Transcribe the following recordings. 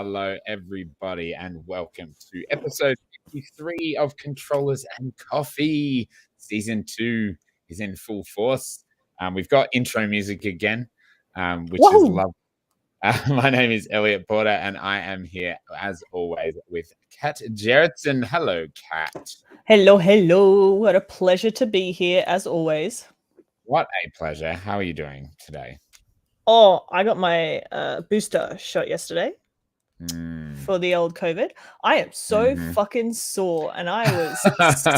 Hello, everybody, and welcome to episode 53 of Controllers and Coffee. Season 2 is in full force. We've got intro music again, which is lovely. My name is Elliot Porter, and I am here, as always, with Kat Gerritsen. Hello, Kat. Hello, hello. What a pleasure to be here, as always. What a pleasure. How are you doing today? Oh, I got my booster shot yesterday for the old COVID. I am so fucking sore, and I was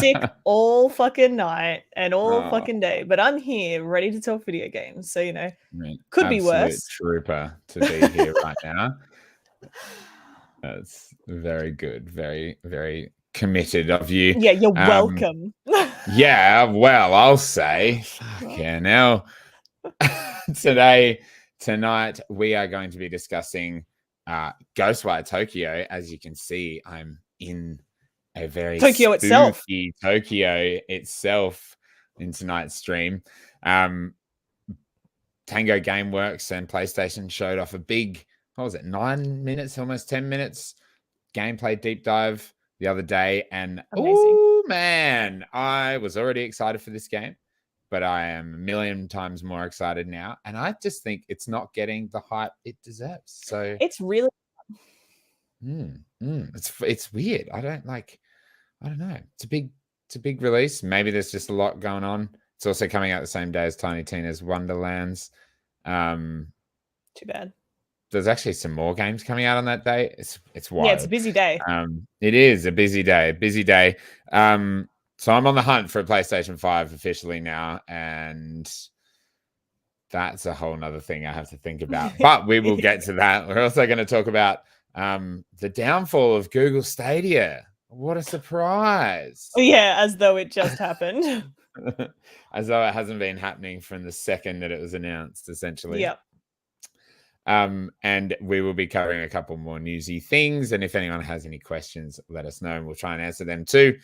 sick all fucking night and all fucking day. But I'm here, ready to talk video games. So, could be worse. Trooper to be here right now. That's very good. Very, very committed of you. Yeah, you're welcome. Yeah, well, I'll say. Okay, now tonight we are going to be discussing Ghostwire Tokyo. As you can see, I'm in a very Tokyo itself in tonight's stream. Tango Gameworks and PlayStation showed off a big, 9 minutes, almost 10 minutes gameplay deep dive the other day, and oh man, I was already excited for this game, but I am a million times more excited now, and I just think it's not getting the hype it deserves. So it's really it's weird. I don't know. It's a big release. Maybe there's just a lot going on. It's also coming out the same day as Tiny Tina's Wonderlands. Too bad. There's actually some more games coming out on that day. It's wild. Yeah, it's a busy day. It is a busy day. So I'm on the hunt for a PlayStation 5 officially now, and that's a whole nother thing I have to think about. But we will get to that. We're also going to talk about the downfall of Google Stadia. What a surprise. Yeah, as though it just happened. As though it hasn't been happening from the second that it was announced, essentially. Yep. And we will be covering a couple more newsy things. And if anyone has any questions, let us know and we'll try and answer them too.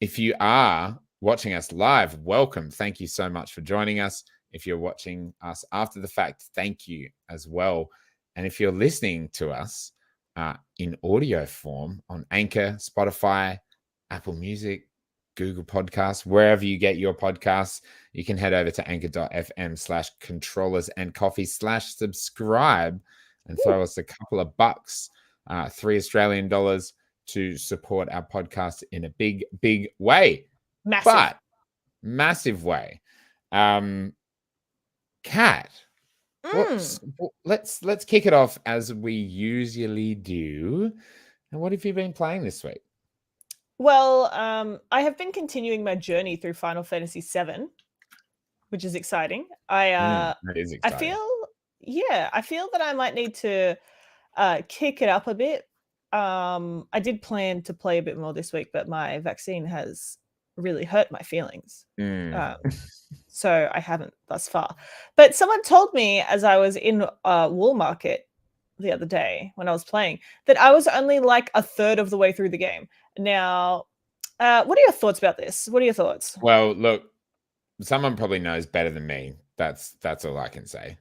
If you are watching us live, welcome. Thank you so much for joining us. If you're watching us after the fact, thank you as well. And if you're listening to us in audio form on Anchor, Spotify, Apple Music, Google Podcasts, wherever you get your podcasts, you can head over to anchor.fm/controllersandcoffee/subscribe and throw us a couple of bucks, $3 Australian, to support our podcast in a big, big way. Massive way. Kat, let's kick it off as we usually do. And what have you been playing this week? Well, I have been continuing my journey through Final Fantasy VII, which is exciting. That is exciting. I feel that I might need to kick it up a bit. I did plan to play a bit more this week, but my vaccine has really hurt my feelings. So I haven't thus far. But someone told me as I was in Woolmarket the other day when I was playing that I was only like a third of the way through the game. Now, what are your thoughts about this? What are your thoughts? Well, look, someone probably knows better than me. That's all I can say.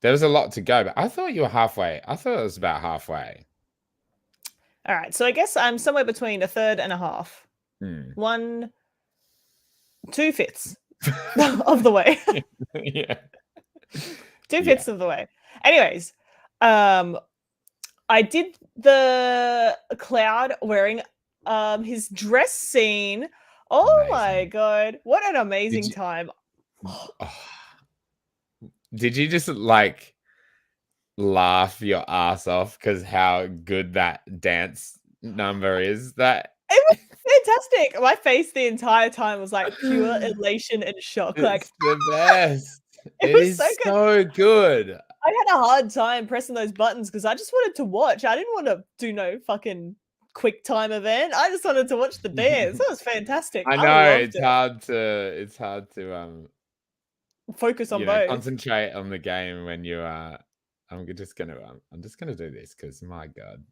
There was a lot to go, but I thought you were halfway. I thought it was about halfway. All right, so I guess I'm somewhere between a third and a half. 2/5 of the way. Yeah. 2/5 of the way. Anyways, I did the Cloud wearing his dress scene. Oh amazing. My god, what an amazing time. Did you just laugh your ass off because how good that dance number is? That it was fantastic. My face the entire time was like pure elation and shock. It's the best. It is so good. I had a hard time pressing those buttons because I just wanted to watch. I didn't want to do no fucking quick time event. I just wanted to watch the dance. That was fantastic. I know it's hard to focus on both. Concentrate on the game when you are. I'm just gonna do this because my god,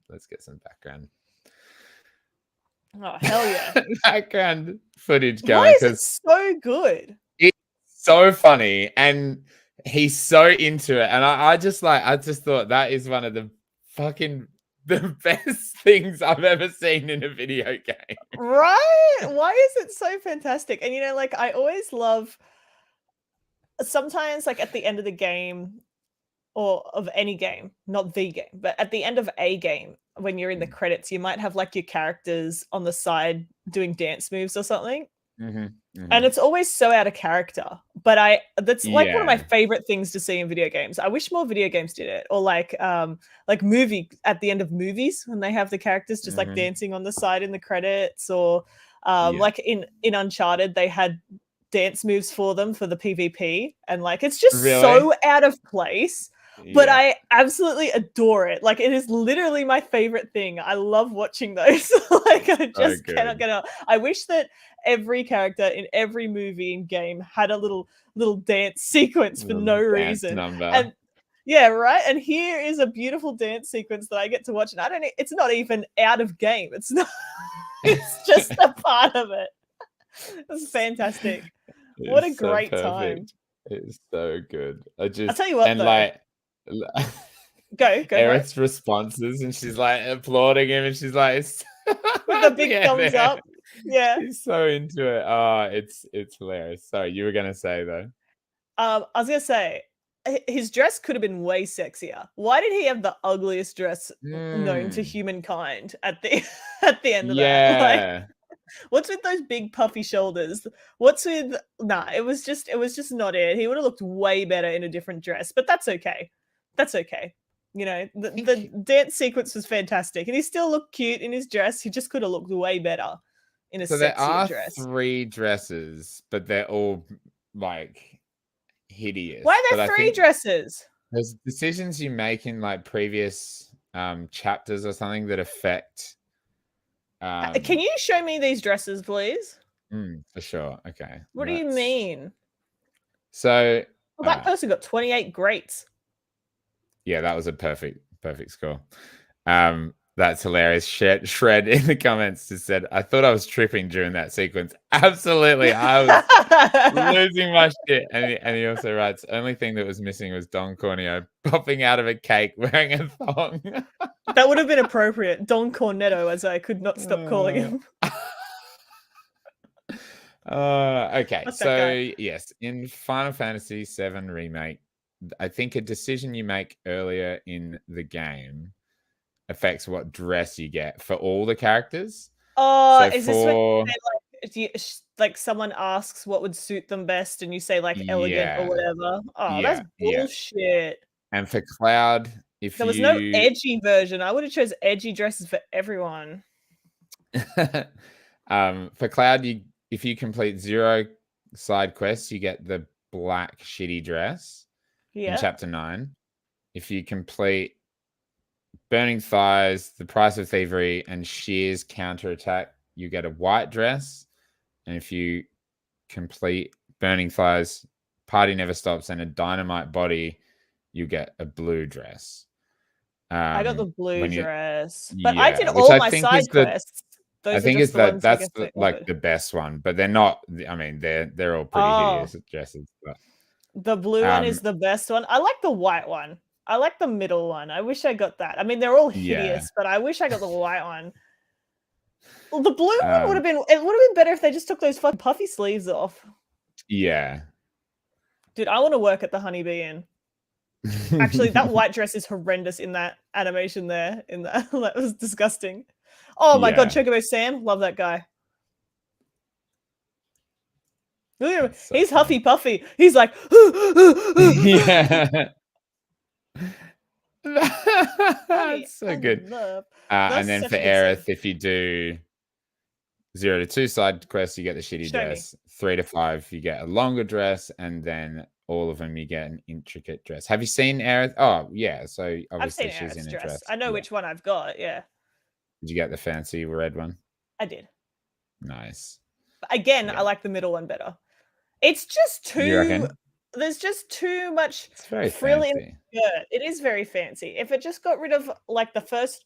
let's get some background. Oh hell yeah! Background footage going. Why is it so good? It's so funny and he's so into it, and I just thought that is one of the fucking the best things I've ever seen in a video game. Right? Why is it so fantastic? And, like, I always love sometimes, like, at the end of the game or of any game, not the game, but at the end of a game, when you're in the credits, you might have, like, your characters on the side doing dance moves or something. And it's always so out of character, but that's like one of my favorite things to see in video games. I wish more video games did it, or like movie at the end of movies when they have the characters just like dancing on the side in the credits, or like in Uncharted they had dance moves for them for the PvP, and like it's just so out of place. But I absolutely adore it. Like, it is literally my favorite thing. I love watching those. Like, I just cannot get out. I wish that every character in every movie and game had a little dance sequence for no reason. And yeah, right. And here is a beautiful dance sequence that I get to watch, and it's not even out of game. It's not. It's just a part of it. It's fantastic. What a great time! It's so good. I'll tell you what, and though. like. Go Aerith's responses, and she's like applauding him, and she's like with the big thumbs up. Yeah, she's so into it. Oh, it's hilarious. Sorry, you were gonna say though. I was gonna say his dress could have been way sexier. Why did he have the ugliest dress known to humankind at the end of that? Like, what's with those big puffy shoulders? What's with it was just not it. He would have looked way better in a different dress, but that's okay. That's okay. The dance sequence was fantastic, and he still looked cute in his dress. He just could have looked way better in a sexier there are dress. 3 dresses, but they're all like hideous. Why are there 3 dresses? There's decisions you make in like previous chapters or something that affect. Can you show me these dresses, please? For sure. Okay. What do you mean? So that person got 28 greats. Yeah, that was a perfect score. That's hilarious. Shred in the comments just said, I thought I was tripping during that sequence. Absolutely. I was losing my shit. And he also writes, only thing that was missing was Don Corneo popping out of a cake wearing a thong. That would have been appropriate. Don Cornetto, as I could not stop calling him. Okay. So yes, in Final Fantasy VII Remake, I think a decision you make earlier in the game affects what dress you get for all the characters. Oh, is this when like someone asks what would suit them best, and you say like elegant or whatever? Oh, that's bullshit. And for Cloud, if there was no edgy version, I would have chose edgy dresses for everyone. For Cloud, if you complete 0 side quests, you get the black shitty dress. In chapter 9. If you complete Burning Thighs, The Price of Thievery, and Shear's Counterattack, you get a white dress. And if you complete Burning Thighs, Party Never Stops, and a Dynamite Body, you get a blue dress. I got the blue dress, but I did all my side quests. I think it's that's the best one, but they're not. I mean, they're all pretty hideous dresses. But. The blue one is the best one. I like the white one. I like the middle one. I wish I got that. I mean, they're all hideous, but I wish I got the white one. Well, the blue one would have been. It would have been better if they just took those fucking puffy sleeves off. Yeah. Dude, I want to work at the Honeybee Inn. Actually, that white dress is horrendous in that animation there. That was disgusting. Oh my god, Chocobo Sam, love that guy. Look at him. He's Huffy Puffy. He's like, yeah. That's so good. And then for Aerith, if you do 0 to 2 side quests, you get the shitty dress. 3 to 5, you get a longer dress, and then all of them you get an intricate dress. Have you seen Aerith? Oh yeah, so obviously she's in a dress. I know which one I've got. Yeah. Did you get the fancy red one? I did. Nice. But again, I like the middle one better. It's just too. There's just too much frill in the skirt. It is very fancy. If it just got rid of like the first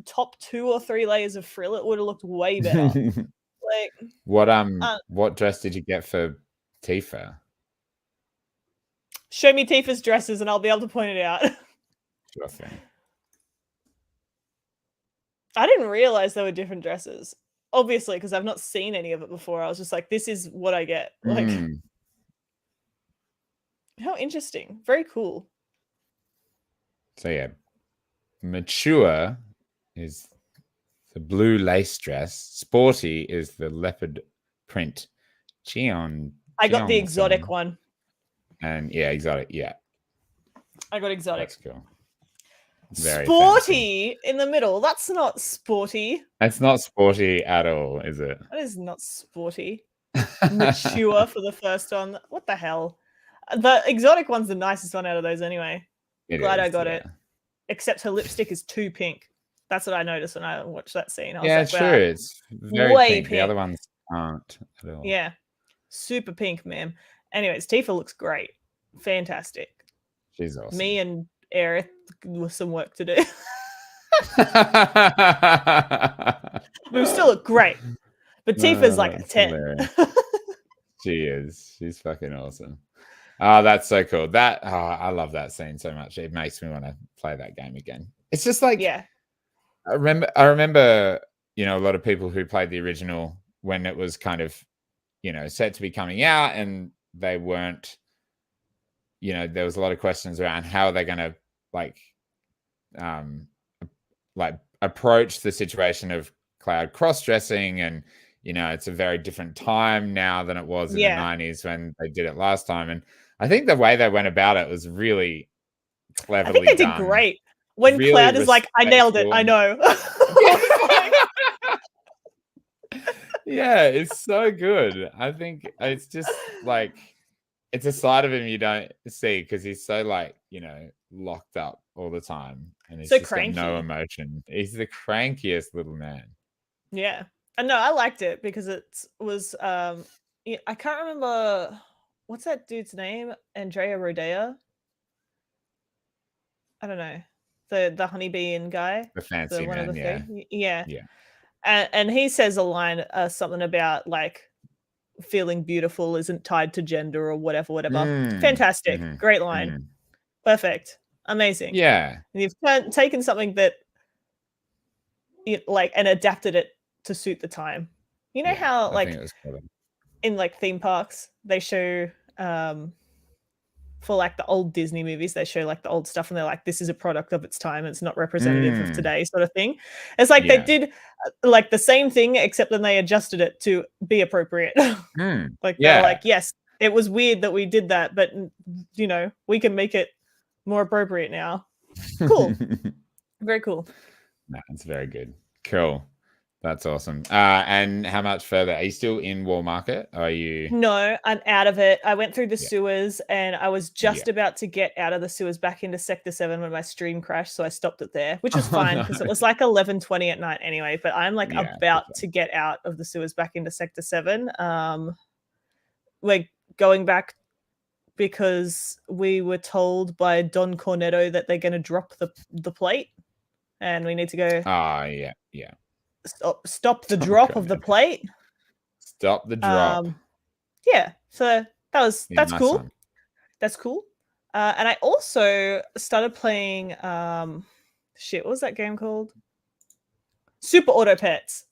top 2 or 3 layers of frill, it would have looked way better. Like what dress did you get for Tifa? Show me Tifa's dresses, and I'll be able to point it out. Sure thing. I didn't realize there were different dresses. Obviously, because I've not seen any of it before. I was just like, this is what I get. Like, how interesting. Very cool. So yeah, mature is the blue lace dress. Sporty is the leopard print. I got the exotic one. And yeah, exotic. Yeah, I got exotic. That's cool. Very sporty fancy. In the middle. That's not sporty. That's not sporty at all, is it? That is not sporty. Mature for the first one. What the hell? The exotic one's the nicest one out of those anyway. Glad I got it. Except her lipstick is too pink. That's what I noticed when I watched that scene. I was like, true. Wow, it's very pink. The other ones aren't at all. Yeah. Super pink, ma'am. Anyways, Tifa looks great. Fantastic. She's awesome. Me and Aerith with some work to do. We still look great. But Tifa's like a 10. She is. She's fucking awesome. Oh, that's so cool. I love that scene so much. It makes me want to play that game again. It's just like, yeah. I remember, a lot of people who played the original when it was kind of, set to be coming out, and they weren't, there was a lot of questions around how they're going to approach the situation of Cloud cross-dressing, and it's a very different time now than it was in the 90s when they did it last time. And I think the way they went about it was really cleverly done. I think they did great. When really Cloud is like, I nailed it, I know. Yeah, it's so good. I think it's just like, it's a side of him you don't see because he's so locked up all the time, and he's so just got no emotion. He's the crankiest little man. Yeah. And no, I liked it because it was I can't remember what's that dude's name? Andrea Rodea? I don't know. The honeybee and guy. The fancy man, yeah. And he says a line, something about feeling beautiful isn't tied to gender or whatever. Fantastic. Great line. Perfect. Amazing. Yeah. And you've taken something that and adapted it to suit the time. You know how in theme parks they show for the old Disney movies, they show the old stuff and they're like, this is a product of its time, it's not representative of today, sort of thing. It's they did the same thing, except then they adjusted it to be appropriate. They're like, yes, it was weird that we did that, but we can make it more appropriate now. Cool. Very cool. No, it's very good. Cool. That's awesome. And how much further? Are you still in Wall Market? Or are you? No, I'm out of it. I went through the sewers, and I was just about to get out of the sewers back into Sector 7 when my stream crashed, so I stopped it there, which was fine because it was 11:20 at night anyway. But I'm about to get out of the sewers back into Sector 7. We're going back because we were told by Don Cornetto that they're going to drop the plate, and we need to go. Yeah. Stop the drop of the plate. Stop the drop. So that's cool. One. That's cool. And I also started playing what was that game called? Super Auto Pets.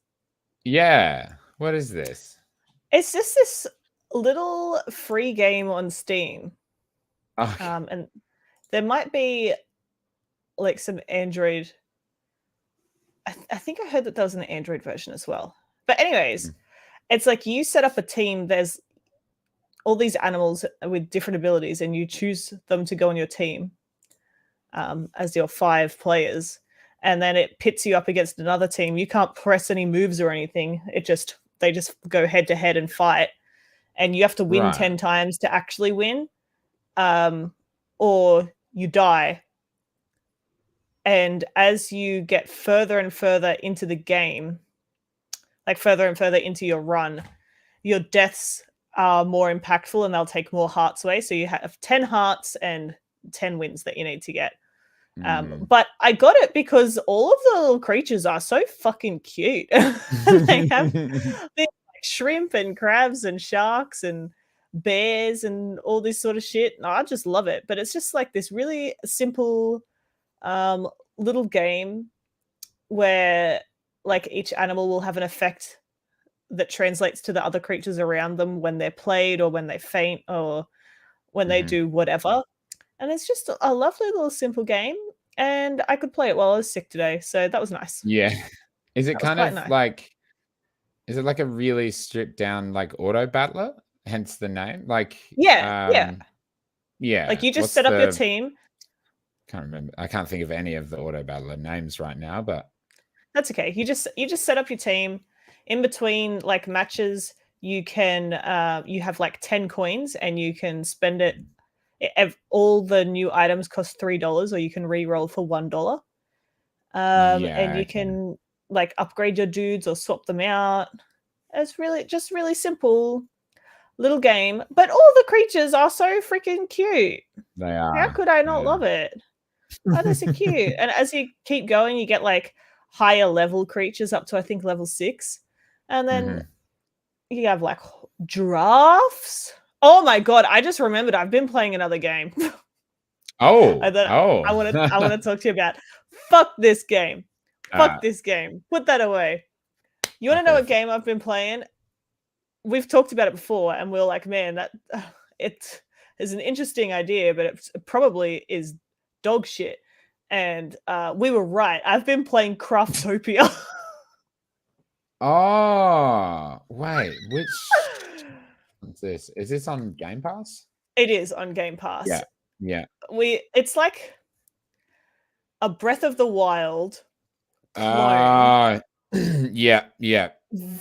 Yeah. What is this? It's just this little free game on Steam. Okay. And there might be some Android. I think I heard that there was an Android version as well. But anyways, it's you set up a team. There's all these animals with different abilities, and you choose them to go on your team as your 5 players. And then it pits you up against another team. You can't press any moves or anything. They just go head to head and fight. And you have to win 10 times to actually win, or you die. And as you get further and further into the game, further and further into your run, your deaths are more impactful and they'll take more hearts away. So you have 10 hearts and 10 wins that you need to get. But I got it because all of the little creatures are so fucking cute. They have shrimp and crabs and sharks and bears and all this sort of shit. And I just love it. But it's just this really simple little game where like each animal will have an effect that translates to the other creatures around them when they're played or when they faint or when they do whatever. And it's just a lovely little simple game, and I could play it while I was sick today, so that was nice. Yeah. Is it That was kind quite of nice. like, is it like a really stripped down like auto battler? Hence the name. Like, Yeah. yeah. Like, you just What's set up your the? team. Can't remember. I can't think of any of the auto battler names right now, but That's okay. You just set up your team. In between, like, matches, you can, you have, like, 10 coins, and you can spend it all the new items cost $3, or you can re-roll for $1. And yeah. you can, like, upgrade your dudes or swap them out. It's really simple little game, but all the creatures are so freaking cute. They are. How could I not love it? Oh, they're so cute. And as you keep going, you get like higher level creatures up to, I think, level 6. And then you have like giraffes. Oh my god, I just remembered I've been playing another game. Oh. I want to talk to you about. Fuck this game. Fuck this game. Put that away. You want to know what game I've been playing? We've talked about it before, and we're like, man, that it is an interesting idea, but it probably is dog shit. And we were right. I've been playing Craftopia. Oh, wait, which what's this? Is this on Game Pass? It is on Game Pass. Yeah. It's like a Breath of the Wild clone. Yeah.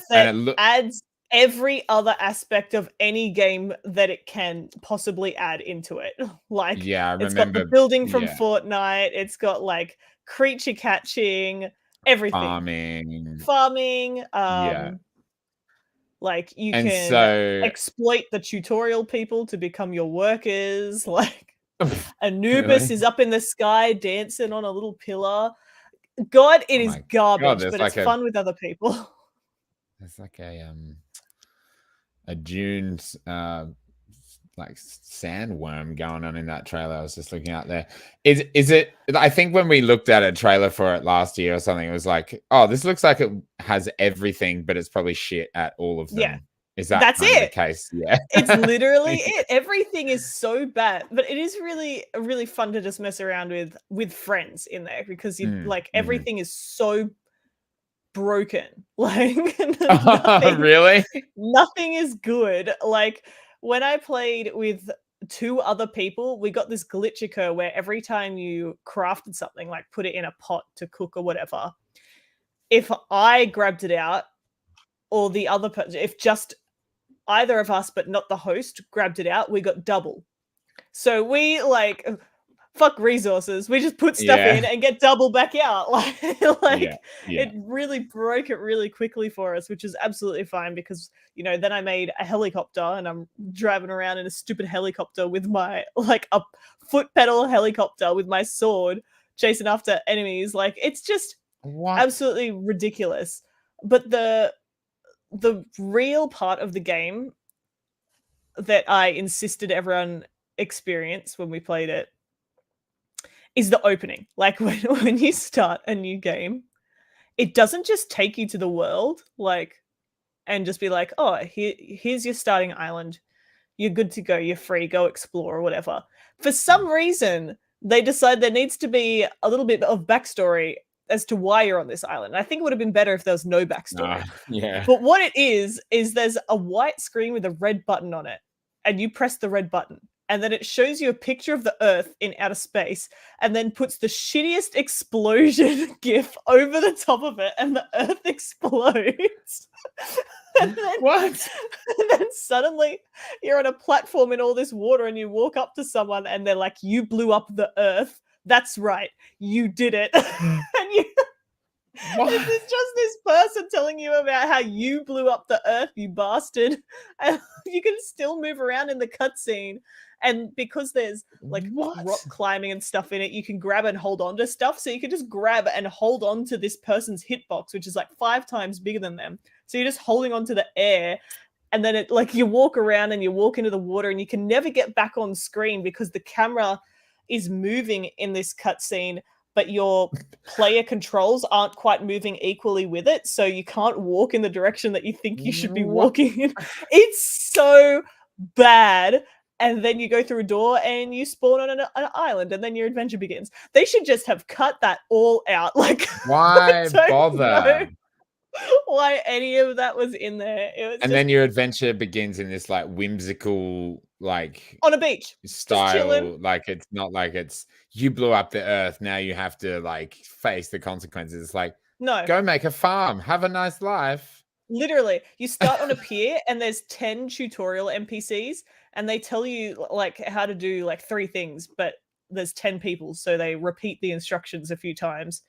That adds every other aspect of any game that it can possibly add into it. Like, yeah, I it's got the remember building from Fortnite. It's got like creature catching, everything. Farming. Like, you can exploit the tutorial people to become your workers. Like, Anubis is up in the sky dancing on a little pillar. God, it is garbage, but it's fun with other people. There's like a Dune like sandworm going on in that trailer. I was just looking out there. Is it? I think when we looked at a trailer for it last year or something, it was like, oh, this looks like it has everything, but it's probably shit at all of them. Yeah. Is that kind of the case? Yeah. It's literally it. Everything is so bad, but it is really fun to just mess around with friends in there, because you like everything is so broken. Like, really? Nothing is good. Like, when I played with 2 other people, we got this glitch occur where every time you crafted something, like put it in a pot to cook or whatever, if I grabbed it out, or the other person, if just either of us but not the host grabbed it out, we got double. So we, like, fuck resources, we just put stuff in and get double back out. It really broke it really quickly for us, which is absolutely fine, because, you know, then I made a helicopter and I'm driving around in a stupid helicopter with my, like, a foot pedal helicopter with my sword chasing after enemies. Like, it's just absolutely ridiculous. But the real part of the game that I insisted everyone experience when we played it is the opening. Like, when you start a new game, it doesn't just take you to the world, like, and just be like, oh, here's your starting island. You're good to go. You're free. Go explore or whatever. For some reason, they decide there needs to be a little bit of backstory as to why you're on this island. I think it would have been better if there was no backstory. But what it is there's a white screen with a red button on it, and you press the red button, and then it shows you a picture of the Earth in outer space, and then puts the shittiest explosion gif over the top of it, and the Earth explodes. And then suddenly you're on a platform in all this water, and you walk up to someone, and they're like, you blew up the Earth. That's right. You did it. And you... It's just this person telling you about how you blew up the Earth, you bastard. And you can still move around in the cutscene. And because there's like rock climbing and stuff in it, you can grab and hold on to stuff. So you can just grab and hold on to this person's hitbox, which is like 5 times bigger than them. So you're just holding on to the air. And then it, like, you walk around and you walk into the water, and you can never get back on screen because the camera is moving in this cutscene but your player controls aren't quite moving equally with it, so you can't walk in the direction that you think you should be walking in. It's so bad. And then you go through a door and you spawn on an island, and then your adventure begins. They should just have cut that all out. Like, why bother? Why any of that was in there? It was and then your adventure begins in this like whimsical, like on a beach style. Like it's not like it's you blew up the earth. Now you have to like face the consequences. It's like, no, go make a farm, have a nice life. Literally, you start on a pier and there's 10 tutorial NPCs, and they tell you like how to do like 3 things, but there's 10 people, so they repeat the instructions a few times.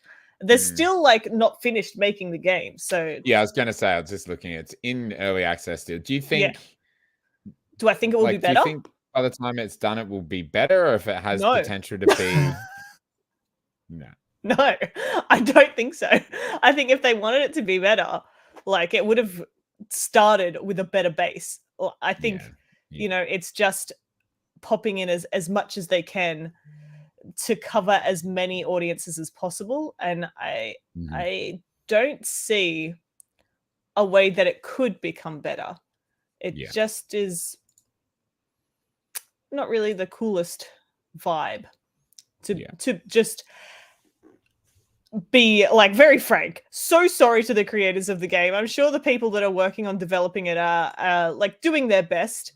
They're still like not finished making the game. So yeah, I was gonna say, I was just looking, it's in early access still. Do you think do I think it will be better? Do you think by the time it's done it will be better, or if it has potential to be No, I don't think so. I think if they wanted it to be better, like it would have started with a better base. I think you know, it's just popping in as much as they can to cover as many audiences as possible, and I don't see a way that it could become better. It just is not really the coolest vibe to just be like very frank. So sorry to the creators of the game. I'm sure the people that are working on developing it are like doing their best.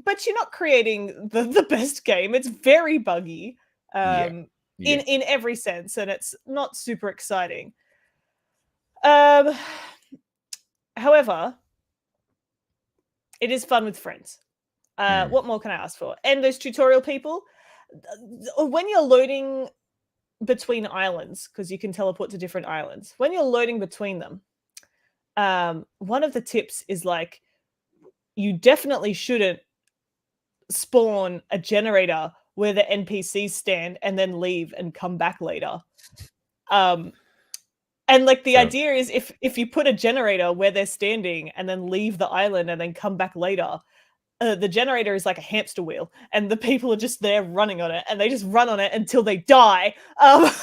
But you're not creating the best game. It's very buggy in every sense, and it's not super exciting. However, it is fun with friends. What more can I ask for? And those tutorial people, when you're loading between islands, because you can teleport to different islands, when you're loading between them, one of the tips is like, you definitely shouldn't spawn a generator where the NPCs stand and then leave and come back later. And like the idea is if you put a generator where they're standing and then leave the island and then come back later, the generator is like a hamster wheel, and the people are just there running on it, and they just run on it until they die. But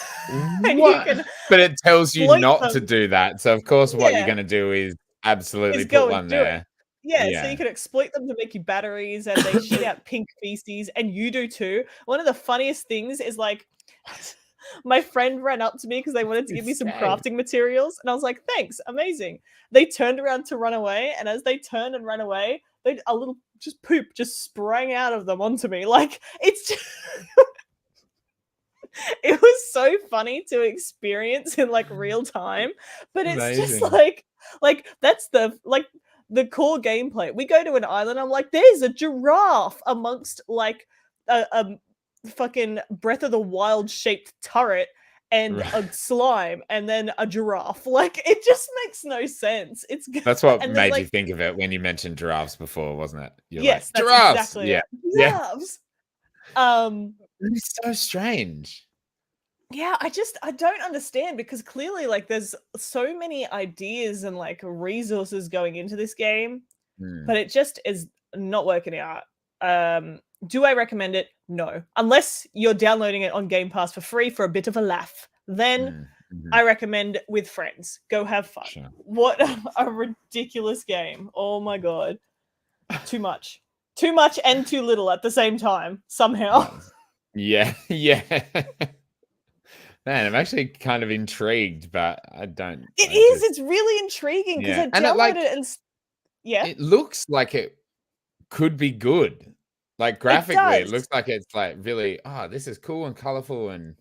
it tells you not to do that. So of course, what you're going to do is absolutely put one there. So you can exploit them to make you batteries, and they shit out pink feces, and you do too. One of the funniest things is like, my friend ran up to me because they wanted to give me some crafting materials, and I was like, thanks, amazing. They turned around to run away, and as they turned and ran away, a little just poop just sprang out of them onto me. Like, it's just it was so funny to experience in like real time, but it's just like that's the core gameplay. We go to an island, I'm like, there's a giraffe amongst like a fucking Breath of the Wild shaped turret and a slime, and then a giraffe. Like, it just makes no sense. That's what made you think of it when you mentioned giraffes before, wasn't it? You're yes, like, giraffes. Exactly giraffes. It's so strange. Yeah, I don't understand, because clearly like there's so many ideas and like resources going into this game, but it just is not working out. Do I recommend it? No. Unless you're downloading it on Game Pass for free for a bit of a laugh. Then I recommend with friends. Go have fun. Sure. What a ridiculous game. Oh my god. Too much. Too much and too little at the same time, somehow. Yeah. Man, I'm actually kind of intrigued, but I don't. It's really intriguing because I downloaded it and it looks like it could be good. Like graphically, it looks like it's like really, this is cool and colorful, and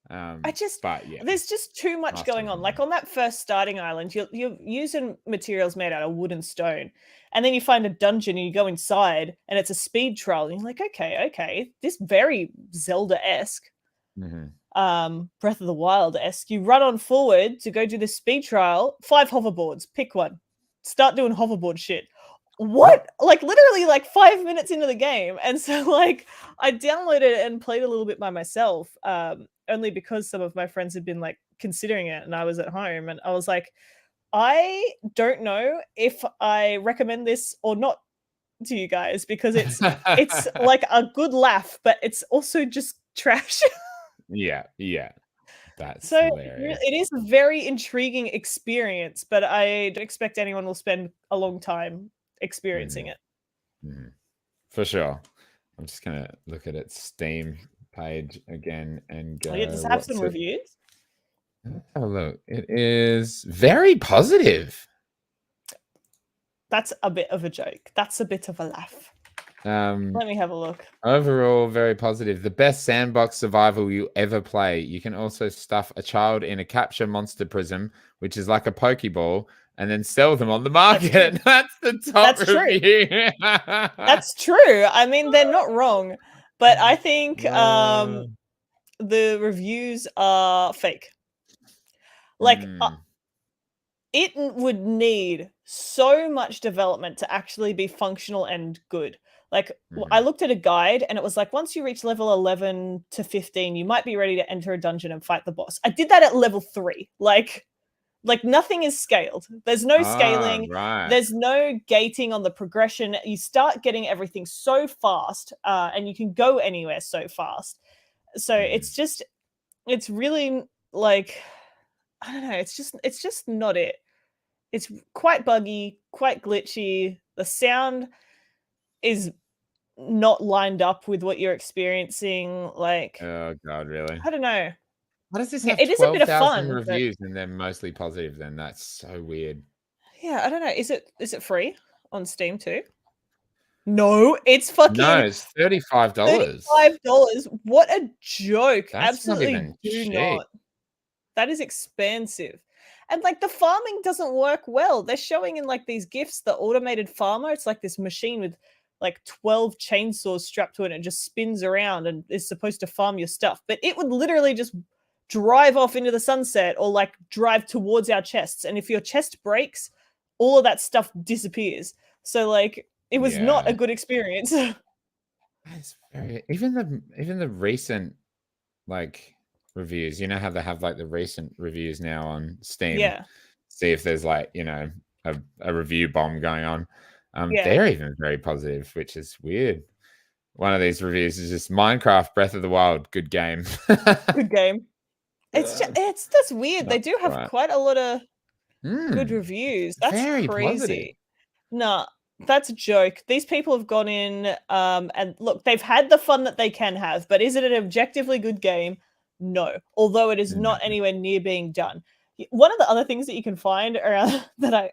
there's just too much going on. Like on that first starting island, you're using materials made out of wood and stone, and then you find a dungeon and you go inside, and it's a speed trial, and you're like, okay, this very Zelda-esque, Breath of the Wild-esque. You run on forward to go do the speed trial. 5 hoverboards, pick one, start doing hoverboard shit. What? Like literally like 5 minutes into the game. And so like I downloaded it and played a little bit by myself, only because some of my friends had been like considering it, and I was at home, and I was like, I don't know if I recommend this or not to you guys, because it's like a good laugh, but it's also just trash. Yeah, yeah. That's So hilarious. it is a very intriguing experience, but I don't expect anyone will spend a long time experiencing Mhm, it. mhm. For sure. I'm just gonna look at its Steam page again and Yeah, go, does it have some what's it? reviews? Let's have a look. It is very positive. That's a bit of a joke. That's a bit of a laugh. Um, Let me have a look. Overall, very positive. The best sandbox survival you ever play. You can also stuff a child in a capture monster prism, which is like a Pokeball, and then sell them on the That's true. market. That's the top That's true. review. That's true. I mean, they're not wrong, but I think Uh, the reviews are fake. Like, mm, it would need so much development to actually be functional and good. Like, I mhm. looked at a guide and it was like, once you reach level 11 to 15, you might be ready to enter a dungeon and fight the boss. I did that at level 3. Like nothing is scaled. There's no scaling. Right. There's no gating on the progression. You start getting everything so fast, and you can go anywhere so fast. So Mm, it's really like, I don't know. It's just not it. It's quite buggy, quite glitchy. The sound is not lined up with what you're experiencing. Like, oh God, really? I don't know. Why does this Yeah, have it is a bit of 12,000 fun, but reviews and they're mostly positive then? That's so weird. yeah, I don't know. Is it free on Steam too? No, it's No, fucking it's $35. $35. What a joke. That's not Absolutely even do cheap. not. That is expensive. And like the farming doesn't work well. They're showing in like these gifs the automated farmer. It's like this machine with like 12 chainsaws strapped to it and it just spins around and is supposed to farm your stuff. But it would literally just drive off into the sunset or like drive towards our chests. And if your chest breaks, all of that stuff disappears. So like it was not a Yeah. good experience. That's very even the recent, like, reviews, you know how they have, like, the recent reviews now on Steam? Yeah. See if there's, like, a review bomb going on. Yeah. They're even very positive, which is weird. One of these reviews is just Minecraft Breath of the Wild, good game. Good game. It's that's weird. They That's do have right. quite a lot of good Mm, reviews. That's very positive. crazy. Nah, that's a joke. These people have gone in, and look, they've had the fun that they can have, but is it an objectively good game? No. Although it is No. not anywhere near being done. One of the other things that you can find around that I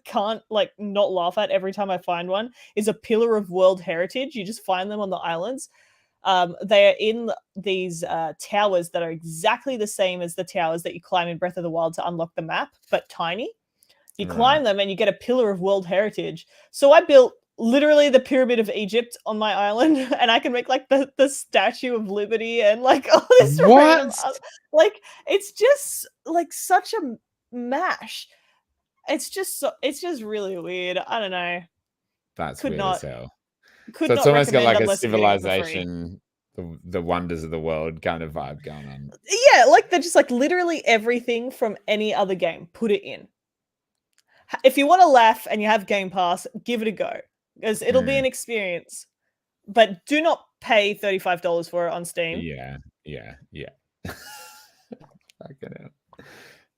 can't like not laugh at every time I find one is a pillar of world heritage. You just find them on the islands. They are in these towers that are exactly the same as the towers that you climb in Breath of the Wild to unlock the map, but tiny. You Right. climb them and you get a pillar of world heritage. So I built literally the pyramid of Egypt on my island, and I can make like the Statue of Liberty and like all this random What? like it's just like such a mash. It's just really weird. I don't know. That's Could weird as not hell. could So it's not almost got recommend like a unless you're getting it for free. civilization, the wonders of the world kind of vibe going on. Yeah, like they're just like literally everything from any other game. Put it in. If you want to laugh and you have Game Pass, give it a go because it'll be Mm, an experience. But do not pay $35 for it on Steam. yeah, yeah, yeah. Fucking hell.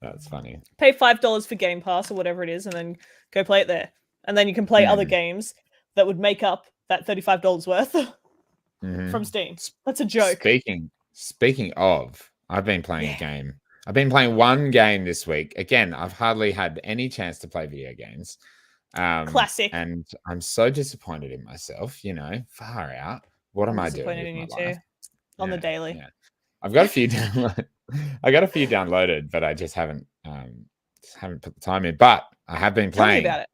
That's funny. Pay $5 for Game Pass or whatever it is, and then go play it there. And then you can play other Mm, games that would make up that $35 worth from mhm. Steam. S That's a joke. speaking of, I've been playing a Yeah. game. I've been playing one game this week. Again, I've hardly had any chance to play video games. Classic. And I'm so disappointed in myself, far out. What am I'm I doing disappointed with in my you life? too. On the Yeah, daily. yeah. I've got a few I got a few downloaded, but I just haven't put the time in. But I have been Tell me playing about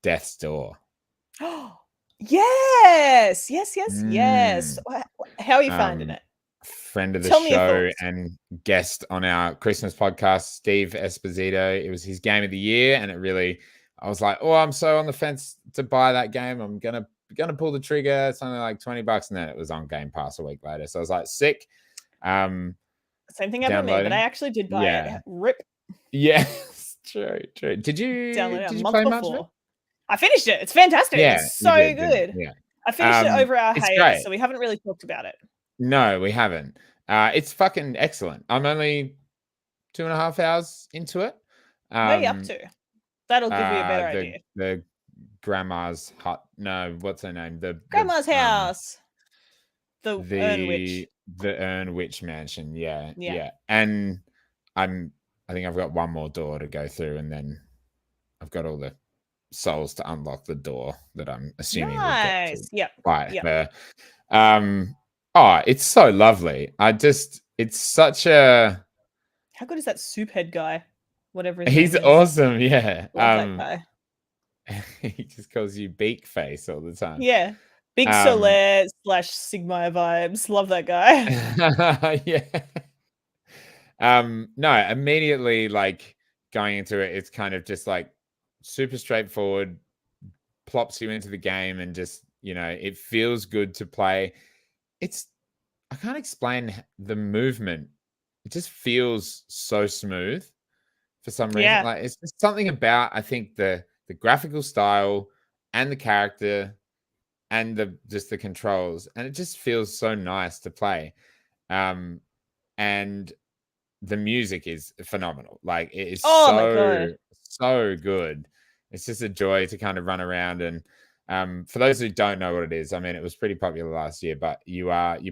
Death's Door. it. Yes. Yes, yes, yes. Mm, How are you finding um, it? Friend of the Tell me your show thoughts. and guest on our Christmas podcast, Steve Esposito. It was his game of the year, and I was like, oh, I'm so on the fence to buy that game. I'm gonna pull the trigger. It's only like $20, and then it was on Game Pass a week later. So I was like, sick. Same thing happened to me, but I Downloading. actually did buy it. Yeah. Rip Yes. True, true. Did you download it a did you month play much of it? before. I finished it. It's fantastic. Yeah, It's you so did, didn't good. you? Yeah. I finished it over our It's hiatus, great. so we haven't really talked about it. No, we haven't. It's fucking excellent. I'm only 2.5 hours into it. Where are you up to? That'll give you a better The idea. the grandma's hut. No, what's her name? Grandma's house. The Urn Witch. The Urn Witch Mansion. Yeah, Yeah. yeah. And I think I've got one more door to go through, and then I've got all the souls to unlock the door that I'm assuming we'll get to Yep. by Yep. her. Oh, it's so lovely. It's such a. How good is that soup head guy? Whatever his He's name is. awesome. Yeah. Love that guy. He just calls you Beak Face all the time. Yeah. Big Soler / Sigma vibes. Love that guy. Yeah. No, immediately like going into it, it's kind of just like super straightforward, plops you into the game, and just, it feels good to play. I can't explain the movement. It just feels so smooth for some reason. Yeah. Like, it's just something about, I think, the graphical style and the character and just the controls, and it just feels so nice to play. And the music is phenomenal. Like, it is Oh my God. so good. It's just a joy to kind of run around. And for those who don't know what it is, I mean, it was pretty popular last year, but you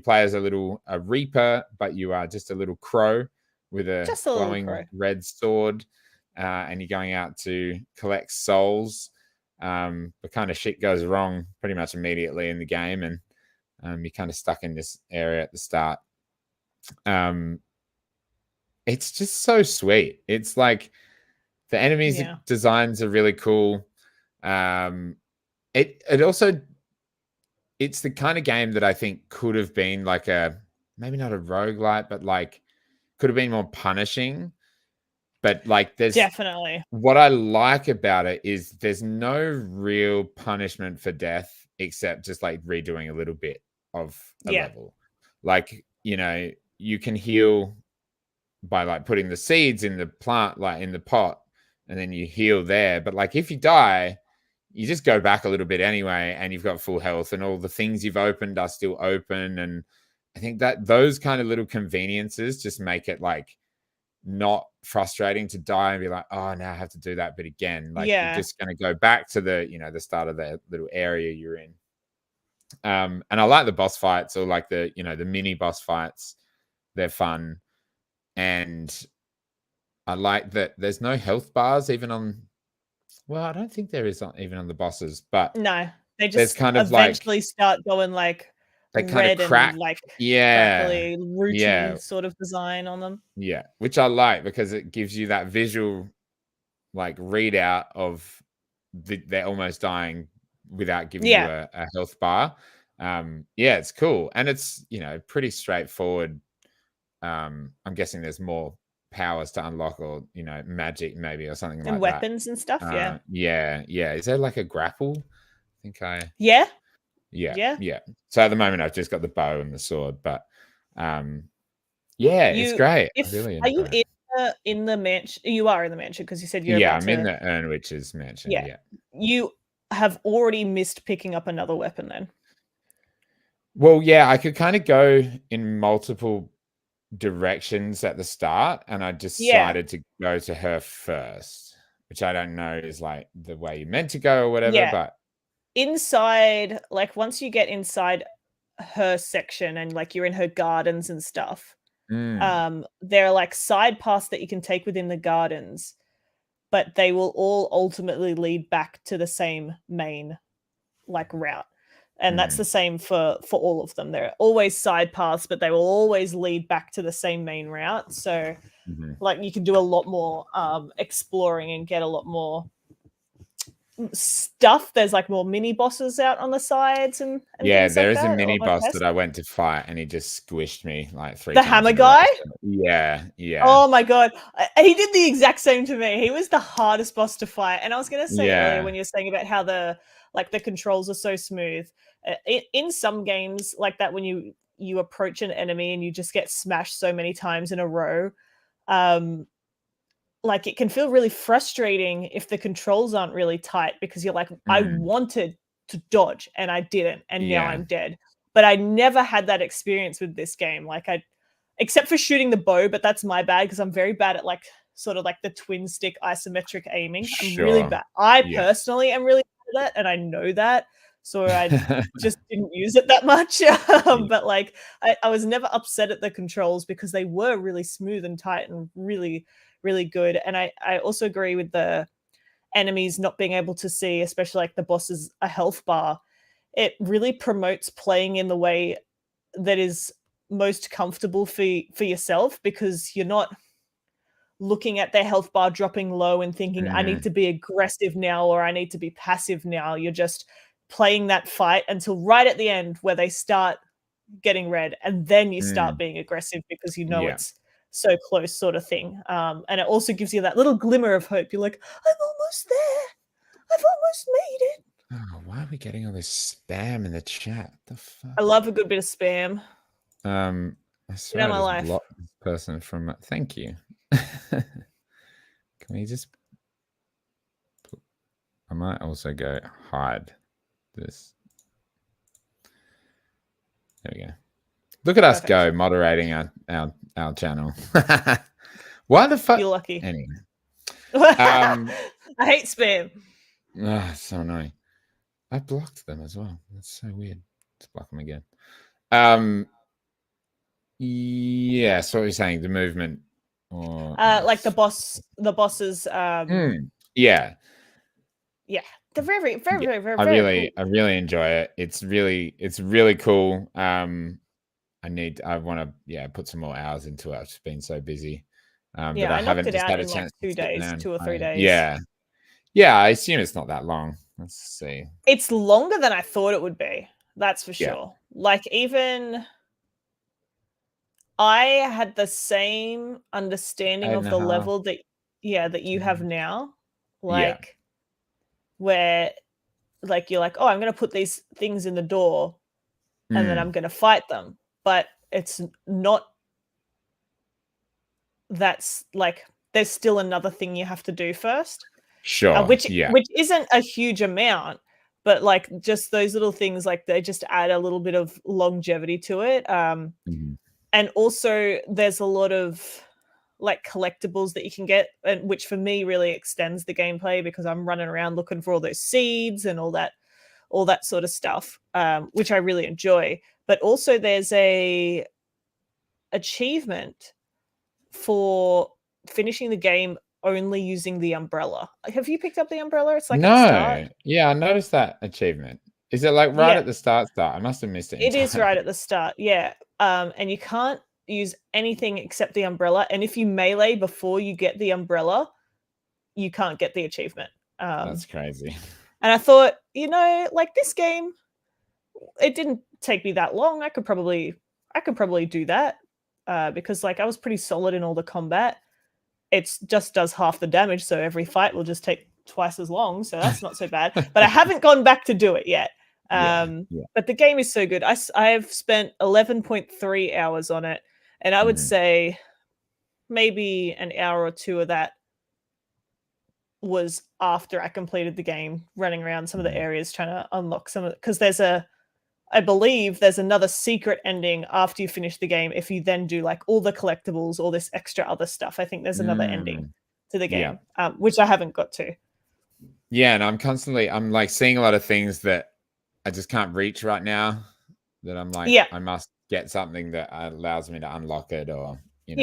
play as a reaper, but you are just a little crow with a glowing red sword, and you're going out to collect souls. But kind of shit goes wrong pretty much immediately in the game, and you're kind of stuck in this area at the start. It's just so sweet. It's like the enemies designs are really cool. It also, it's the kind of game that I think could have been like maybe not a roguelite, but like could have been more punishing. But like, there's definitely, what I like about it is there's no real punishment for death except just like redoing a little bit of a level. Like, you can heal by like putting the seeds in the plant, like in the pot, and then you heal there. But like, if you die, you just go back a little bit anyway, and you've got full health, and all the things you've opened are still open. And I think that those kind of little conveniences just make it like not frustrating to die and be like, oh, now I have to do that bit again. Like, you're just going to go back to the, the start of the little area you're in. And I like the boss fights, or like the, the mini boss fights. They're fun. And I like that there's no health bars even on, well, I don't think there is even on the bosses, but no, they just kind of eventually start going like they kind of crack, and like crackly, routine sort of design on them. Yeah, which I like because it gives you that visual like readout of they're almost dying without giving you a health bar. It's cool, and it's pretty straightforward. I'm guessing there's more powers to unlock, or magic maybe, or something like that, and weapons and stuff. Yeah. Is there like a grapple? I think yeah. So at the moment I've just got the bow and the sword, but it's great. Are you in the mansion? You are in the mansion because you said you're about I'm in the Urn Witch's mansion. Yeah. You have already missed picking up another weapon then. Well, I could kind of go in multiple directions at the start, and I decided to go to her first, which I don't know is like the way you meant to go or whatever. But inside, like once you get inside her section and like you're in her gardens and stuff, there are like side paths that you can take within the gardens, but they will all ultimately lead back to the same main like route. And that's the same for all of them. There are always side paths, but they will always lead back to the same main route. So like you can do a lot more exploring and get a lot more stuff. There's like more mini bosses out on the sides and there is a mini boss that I went to fight, and he just squished me like 3 times. The hammer guy? Yeah. Oh my God, he did the exact same to me. He was the hardest boss to fight. And I was going to say earlier, when you're saying about how the controls are so smooth, in some games like that, when you approach an enemy and you just get smashed so many times in a row, like it can feel really frustrating if the controls aren't really tight, because you're like, I wanted to dodge and I didn't, and now I'm dead. But I never had that experience with this game. Like except for shooting the bow, but that's my bad because I'm very bad at like sort of like the twin stick isometric aiming. I'm really bad. I personally am really bad at that, and I know that. So I just didn't use it that much. But like I was never upset at the controls because they were really smooth and tight and really, really good. And I also agree with the enemies not being able to see, especially like the bosses, a health bar. It really promotes playing in the way that is most comfortable for yourself, because you're not looking at their health bar dropping low and thinking, I need to be aggressive now or I need to be passive now. You're just playing that fight until right at the end where they start getting red, and then you start being aggressive because you know it's so close, sort of thing. And it also gives you that little glimmer of hope. You're like, I'm almost there. I've almost made it. Oh, why are we getting all this spam in the chat? The fuck? I love a good bit of spam. I swear I just blocked this person from. Thank you. Can we just? I might also go hide this. There we go. Look at us go moderating our channel. Why the fuck? You're lucky. Anyway. I hate spam. Oh, so annoying. I blocked them as well. That's so weird. Let's block them again. Yeah, so what you're saying, the movement, or like the bosses. Yeah, they're very, very, very, very. I really enjoy it. It's really cool. I want to put some more hours into it. I've just been so busy. But I haven't just had a chance. Like 2 days, 2 or 3 days. Yeah. I assume it's not that long. Let's see. It's longer than I thought it would be. That's for sure. Like, even I had the same understanding of the level that you have now. Like, where like you're like, oh, I'm going to put these things in the door and then I'm going to fight them. But it's not, that's like, there's still another thing you have to do first. Sure. Which isn't a huge amount, but like just those little things, like they just add a little bit of longevity to it. And also there's a lot of like collectibles that you can get, and which for me really extends the gameplay because I'm running around looking for all those seeds and all that sort of stuff, which I really enjoy. But also there's a achievement for finishing the game only using the umbrella. Have you picked up the umbrella? It's like at the start. Yeah, I noticed that achievement. Is it like right at the start? I must have missed it. It is right at the start, yeah. And you can't use anything except the umbrella. And if you melee before you get the umbrella, you can't get the achievement. That's crazy. And I thought, like this game, it didn't take me that long. I could probably do that because like I was pretty solid in all the combat. It just does half the damage, so every fight will just take twice as long, so that's not so bad. But I haven't gone back to do it yet. But the game is so good. I've spent 11.3 hours on it, and I would say maybe an hour or two of that was after I completed the game, running around some of the areas trying to unlock some of it, because I believe there's another secret ending after you finish the game if you then do like all the collectibles, all this extra other stuff. I think there's another ending to the game, which I haven't got to. Yeah, and I'm like seeing a lot of things that I just can't reach right now, that I'm like, I must get something that allows me to unlock it, or in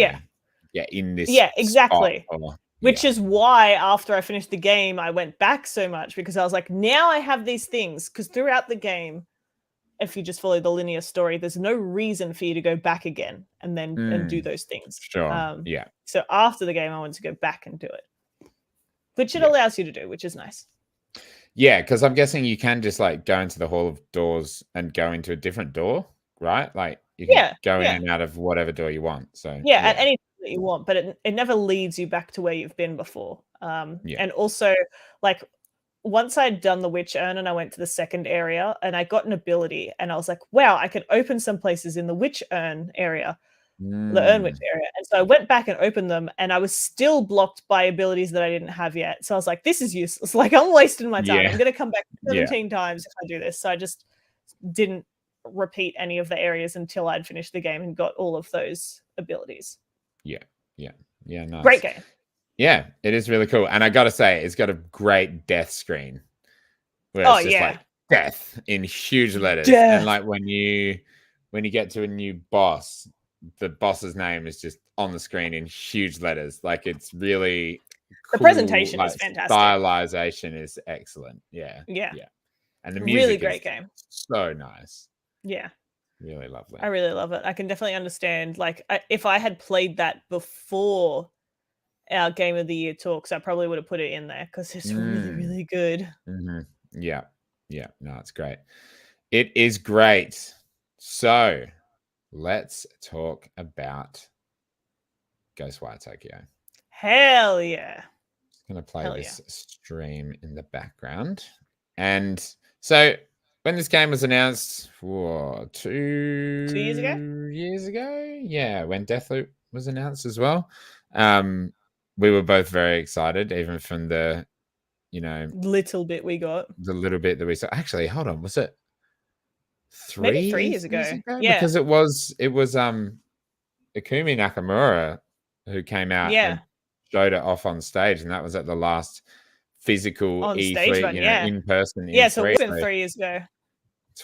this exactly. Spot, which is why after I finished the game I went back so much, because I was like, now I have these things, because throughout the game, if you just follow the linear story, there's no reason for you to go back again and then and do those things. Sure. So after the game, I wanted to go back and do it, which it allows you to do, which is nice. Yeah, because I'm guessing you can just like go into the Hall of Doors and go into a different door, right? Like you can go in and out of whatever door you want. So at any that you want, but it never leads you back to where you've been before. And also, like, once I'd done the Witch Urn and I went to the second area and I got an ability, and I was like, wow, I can open some places in the Witch Urn area, the Urn Witch area. And so I went back and opened them, and I was still blocked by abilities that I didn't have yet. So I was like, this is useless. Like, I'm wasting my time. I'm going to come back 17 times if I do this. So I just didn't repeat any of the areas until I'd finished the game and got all of those abilities. Yeah. Nice. Great game. Yeah, it is really cool. And I got to say, it's got a great death screen where it's just like death in huge letters. Death. And like when you get to a new boss, the boss's name is just on the screen in huge letters. Like it's really cool. The presentation like, is fantastic. Stylization is excellent. Yeah. And the music really great game. So nice. Yeah. Really lovely. I really love it. I can definitely understand. Like, if I had played that before our Game of the Year talks, I probably would have put it in there because it's really, really good. Yeah. No, it's great. It is great. So let's talk about Ghostwire Tokyo. Hell yeah. Just going to play this stream in the background. And so when this game was announced, 2 years ago? Years ago? Yeah, when Deathloop was announced as well. We were both very excited, even from the, little bit we got. The little bit that we saw. Actually, hold on. Was it maybe 3 years ago? Yeah. Because it was Ikumi Nakamura who came out and showed it off on stage, and that was at the last physical E3, one, in person. Yeah, so it was 3 years ago.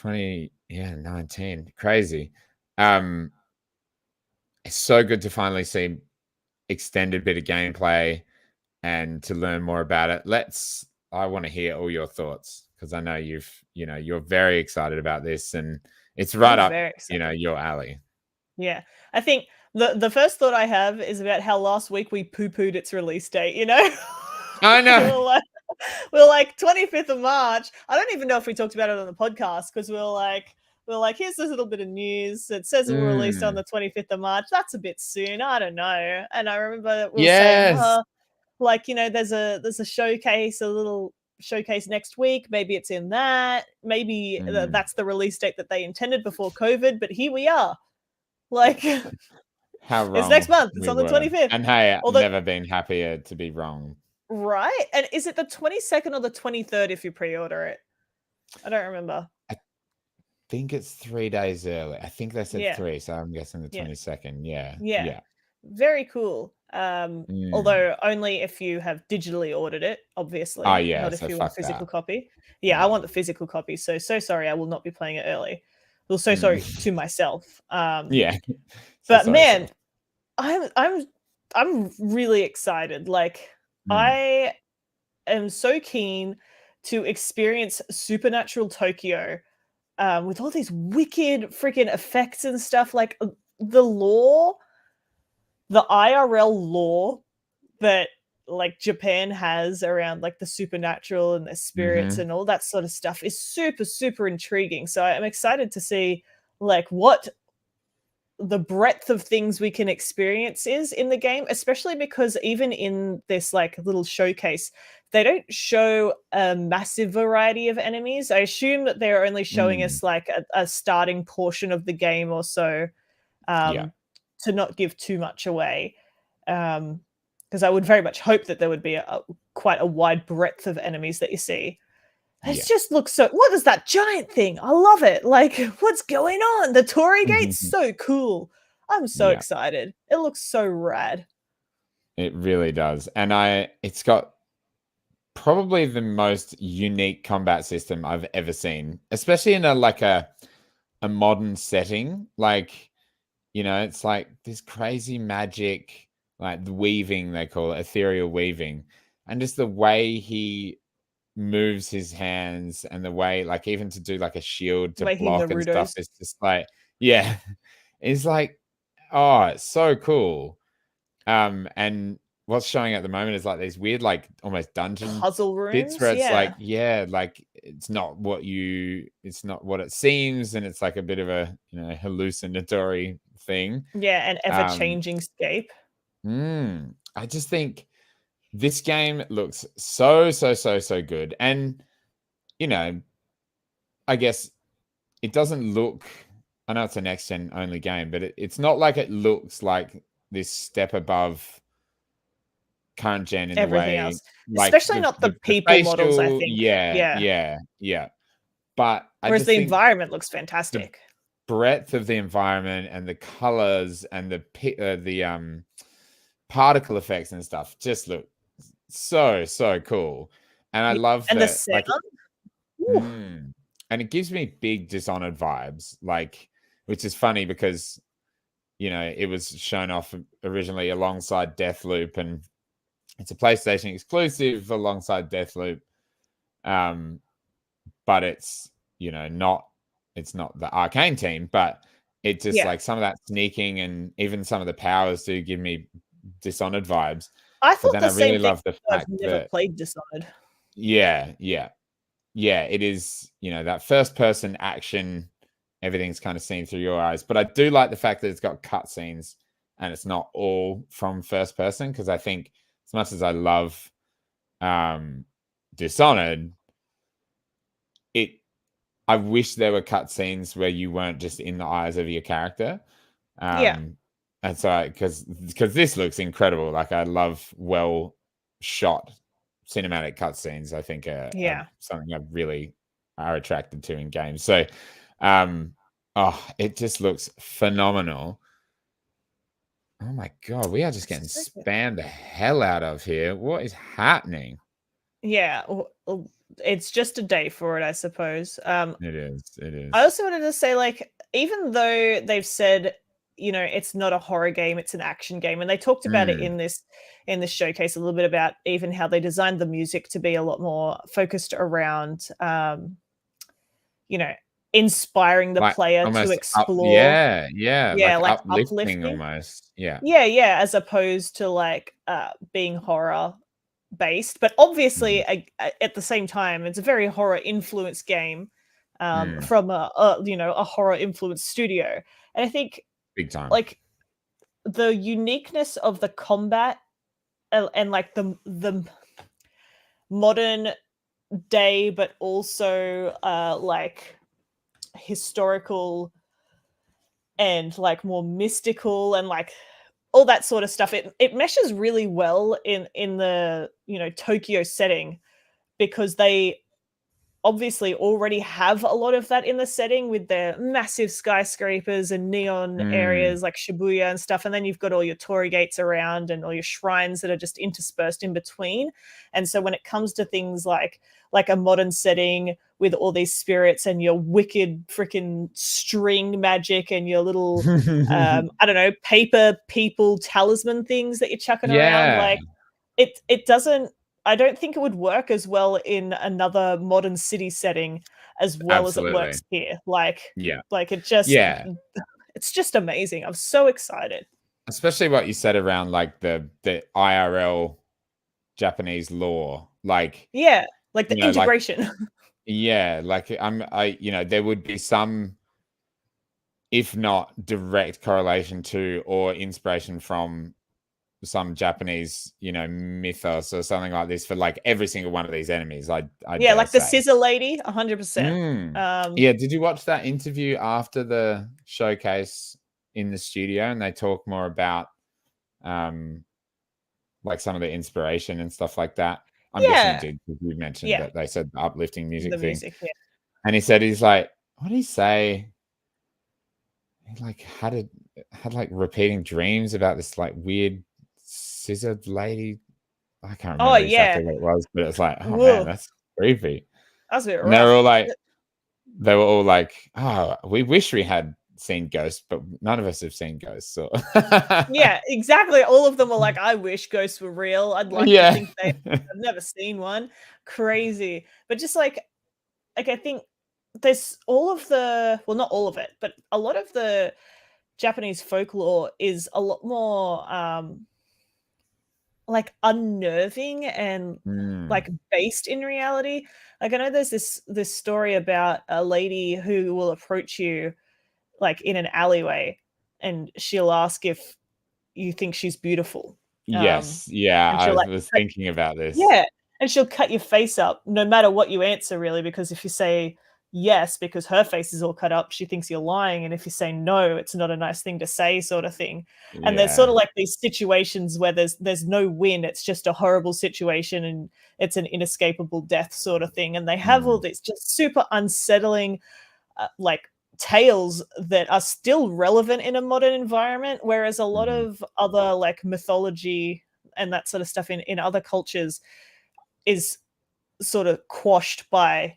19. Crazy. It's so good to finally see extended bit of gameplay and to learn more about it. I want to hear all your thoughts because I know you're very excited about this, and it's right up, your alley. Yeah, I think the first thought I have is about how last week we poo-pooed its release date. I know. We're like 25th of March. I don't even know if we talked about it on the podcast because we're like, here's this little bit of news. It says it will release on the 25th of March. That's a bit soon. I don't know. And I remember that we were saying, there's a showcase, a little showcase next week. Maybe it's in that. Maybe that's the release date that they intended before COVID. But here we are. Like, how wrong it's next month. It's on the 25th. And hey, I've never been happier to be wrong. Right? And is it the 22nd or the 23rd if you pre-order it? I don't remember. I think it's 3 days early. I think they said 3, so I'm guessing the 22nd. Yeah. Very cool. Although only if you have digitally ordered it, obviously. Oh, yeah. Not if you want a physical copy. Yeah, I want the physical copy. So sorry, I will not be playing it early. Well, so sorry to myself. Yeah. But man, I'm really excited. Like, I am so keen to experience Supernatural Tokyo with all these wicked freaking effects and stuff. Like the lore, the IRL lore that like Japan has around like the supernatural and the spirits and all that sort of stuff is super, super intriguing. So I'm excited to see like what the breadth of things we can experience is in the game, especially because even in this like little showcase, they don't show a massive variety of enemies. I assume that they're only showing us like a starting portion of the game or so, to not give too much away. Because I would very much hope that there would be quite a wide breadth of enemies that you see. It just looks so... What is that giant thing? I love it. Like, what's going on? The Torii Gate's so cool. I'm so excited. It looks so rad. It really does. And it's got probably the most unique combat system I've ever seen, especially in a modern setting. Like, it's like this crazy magic, like the weaving, they call it, ethereal weaving. And just the way he moves his hands and the way, like, even to do like a shield to block and stuff, it's just like, it's like, oh, it's so cool. And what's showing at the moment is like these weird, like almost dungeon puzzle rooms bits where it's like, like it's not what it seems, and it's like a bit of a hallucinatory thing. An ever-changing scape. I just think this game looks so good. And I guess it doesn't look, I know it's a next gen only game, but it's not like it looks like this step above current gen in everything the way else. Like especially not the people facial models, I think. Yeah. But whereas the environment looks fantastic. breadth of the environment and the colors and the particle effects and stuff just look so cool. And I love And the that, sound. and it gives me big Dishonored vibes, like, which is funny because, you know, it was shown off originally alongside Deathloop, and it's a PlayStation exclusive alongside Deathloop. But it's, you know, it's not the Arcane team, but it just like some of that sneaking and even some of the powers do give me Dishonored vibes. I But thought then the I really same thing. love the I've fact never that played Dishonored. yeah, it is, you know, that first person action, everything's kind of seen through your eyes. But I do like the fact that it's got cutscenes and it's not all from first person, because I think as much as I love Dishonored, I wish there were cutscenes where you weren't just in the eyes of your character. And so because this looks incredible. Like, I love well shot cinematic cutscenes. I think are something I really are attracted to in games. So it just looks phenomenal. Oh my god, we are just getting spammed the hell out of here. What is happening? Yeah, it's just a day for it, I suppose. It is. I also wanted to say, like, even though they've said, you know, it's not a horror game, it's an action game, and they talked about it in this showcase a little bit about even how they designed the music to be a lot more focused around, you know, inspiring the player to explore. Like uplifting almost. Yeah, as opposed to like being horror based, but obviously at the same time it's a very horror influenced game from a horror influenced studio. And I think big time, like the uniqueness of the combat and like the modern day but also like historical and like more mystical and like all that sort of stuff, it meshes really well in the, you know, Tokyo setting, because they obviously already have a lot of that in the setting with their massive skyscrapers and neon areas like Shibuya and stuff. And then you've got all your torii gates around and all your shrines that are just interspersed in between. And so when it comes to things like a modern setting with all these spirits and your wicked freaking string magic and your little I don't know, paper people talisman things that you're chucking around, like it doesn't, I don't think it would work as well in another modern city setting as well as it works here. Like it just it's just amazing. I'm so excited. Especially what you said around like the IRL Japanese lore. Like like the integration. Like you know, there would be some, if not direct correlation to or inspiration from some Japanese, you know, mythos or something like this for like every single one of these enemies. I like the scissor lady, 100%. Did you watch that interview after the showcase in the studio, and they talk more about like some of the inspiration and stuff like that? I'm guessing you did, because you mentioned that they said the uplifting music thing. And he said, he's like, what did he say? He like had like repeating dreams about this like weird scissored lady. I can't remember exactly what it was, but it's like, oh man, that's creepy. That's a bit rough. And they were all like, oh, we wish we had seen ghosts, but none of us have seen ghosts. So yeah, exactly. All of them were like, I wish ghosts were real. I'd like to think I've never seen one. Crazy. But just like I think there's all of the, well, not all of it, but a lot of the Japanese folklore is a lot more like unnerving and like based in reality. Like I know there's this story about a lady who will approach you like in an alleyway and she'll ask if you think she's beautiful. I was thinking about this. Yeah, and she'll cut your face up no matter what you answer, really, because if you say yes, because her face is all cut up, she thinks you're lying, and if you say no, it's not a nice thing to say, sort of thing. And there's sort of like these situations where there's no win, it's just a horrible situation and it's an inescapable death sort of thing. And they have all these just super unsettling like tales that are still relevant in a modern environment, whereas a lot of other like mythology and that sort of stuff in other cultures is sort of quashed by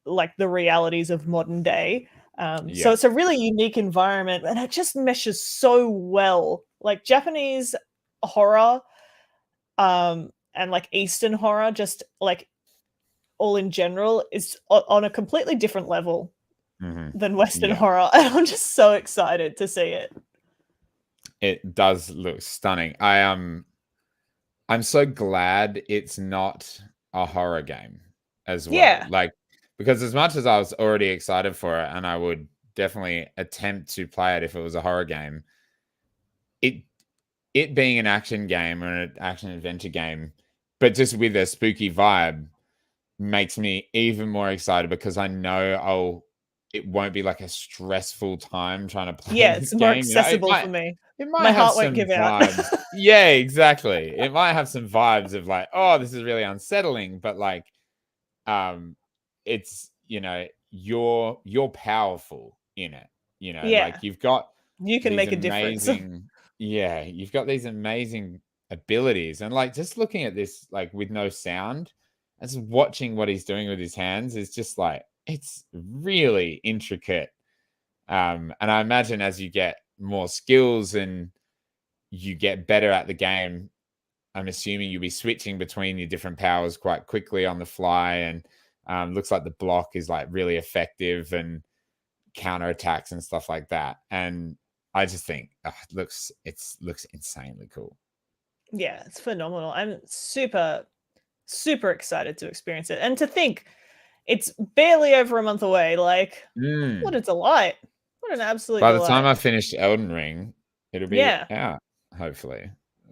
like the realities of modern day. So it's a really unique environment, and it just meshes so well. Like Japanese horror, and like Eastern horror, just like all in general, is on a completely different level than Western horror, and I'm just so excited to see it. It does look stunning. I'm so glad it's not a horror game as well. Yeah. Like, because as much as I was already excited for it, and I would definitely attempt to play it if it was a horror game, it being an action game or an action adventure game, but just with a spooky vibe, makes me even more excited because I know it won't be like a stressful time trying to play Yeah, this it's more game. You know, accessible for me. it might My have heart won't some give out. vibes. Yeah, exactly. It might have some vibes of like, oh, this is really unsettling, but like, it's, you know, you're powerful in it. You know, Yeah. like you've got You can these make a difference. amazing, yeah, you've got these amazing abilities, and like just looking at this, like with no sound, and just watching what he's doing with his hands is just like it's really intricate. And I imagine as you get more skills and you get better at the game, I'm assuming you'll be switching between your different powers quite quickly on the fly, and looks like the block is like really effective and counterattacks and stuff like that. And I just think it looks insanely cool. Yeah, it's phenomenal. I'm super, super excited to experience it. And to think it's barely over a month away. Like, what a delight. What an absolute By the delight. time I finish Elden Ring, it'll be out, hopefully.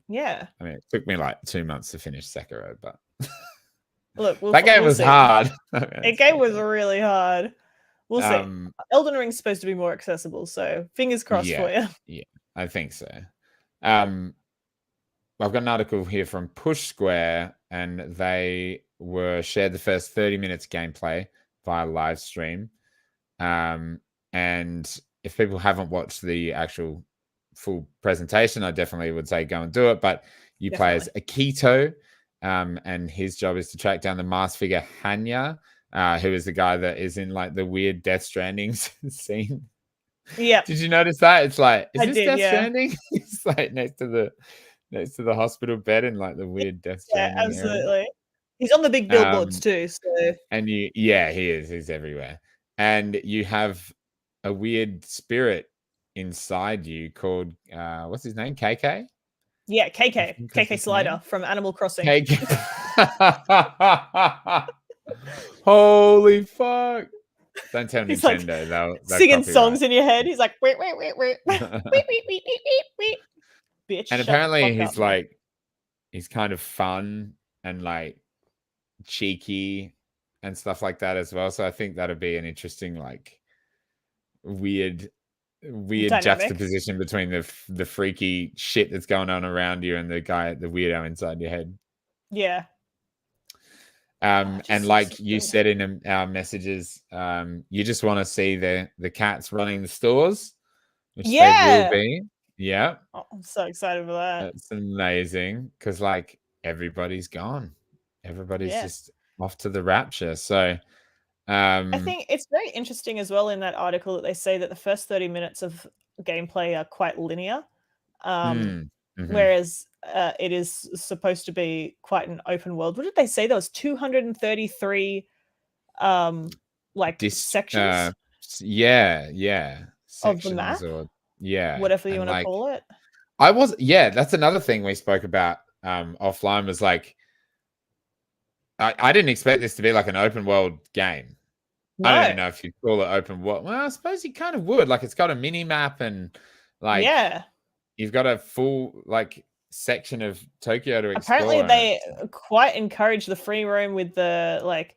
Yeah. I mean, it took me like 2 months to finish Sekiro, but look, that game was see. hard. That game was really hard. We'll see. Elden Ring's supposed to be more accessible, so fingers crossed for you. Yeah, I think so. I've got an article here from Push Square, and they shared the first 30 minutes gameplay via live stream. And if people haven't watched the actual full presentation, I definitely would say go and do it. But you play as Akito, and his job is to track down the masked figure Hanya, who is the guy that is in like the weird Death Stranding scene. Yeah. Did you notice that? It's like, is this Death yeah. Stranding? It's like next to the hospital bed in like the weird Death Stranding absolutely. area. He's on the big billboards too. So and he is. He's everywhere. And you have a weird spirit inside you called what's his name? KK? Yeah, KK Slider from Animal Crossing. KK. Holy fuck. Don't tell He's Nintendo. Like singing songs in your head. He's like, wait. Bitch. And apparently he's like, he's kind of fun and like cheeky and stuff like that as well. So I think that'll be an interesting, like, weird dynamic juxtaposition between the freaky shit that's going on around you and the weirdo inside your head. Yeah. And like you said in our messages, you just want to see the cats running the stores, which they will be. Yeah. Oh, I'm so excited for that. That's amazing because like everybody's gone. Everybody's just off to the rapture. So I think it's very interesting as well in that article that they say that the first 30 minutes of gameplay are quite linear. Whereas it is supposed to be quite an open world. What did they say? There was 233 like sections. Sections of the map, or whatever you want to call it. That's another thing we spoke about offline was like I didn't expect this to be like an open world game. No. I don't even know if you'd call it open world. Well, I suppose you kind of would. Like it's got a mini map and like you've got a full like section of Tokyo to explore. Apparently they quite encourage the free roam with the like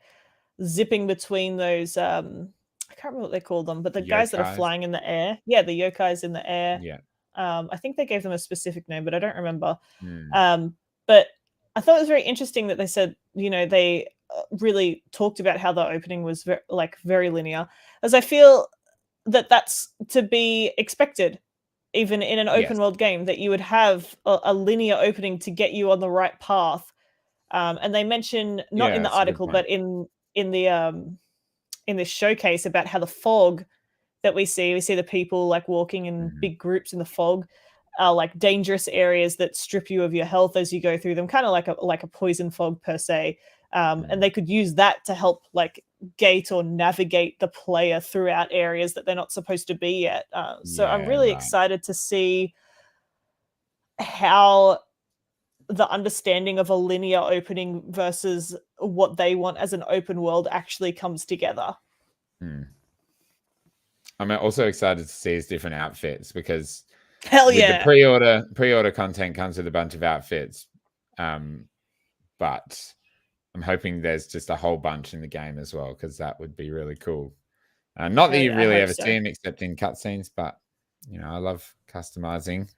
zipping between those I can't remember what they call them, but the guys that are flying in the air. Yeah, the yokais in the air. Yeah. I think they gave them a specific name, but I don't remember. But I thought it was very interesting that they said, you know, they really talked about how the opening was very linear, as I feel that's to be expected, even in an open Yes. world game, that you would have a linear opening to get you on the right path. And they mention, not Yeah, in the that's a good article, point. but in the in this showcase, about how the fog that we see the people like walking in Mhm. big groups in the fog, are like dangerous areas that strip you of your health as you go through them, kind of like a poison fog per se. And they could use that to help like gate or navigate the player throughout areas that they're not supposed to be yet. So I'm Yeah, really right. excited to see how the understanding of a linear opening versus what they want as an open world actually comes together. I'm also excited to see his different outfits, because Hell with the yeah. pre-order content comes with a bunch of outfits. But I'm hoping there's just a whole bunch in the game as well, because that would be really cool. Not that you I really hope ever so. see him except in cutscenes, but I love customizing.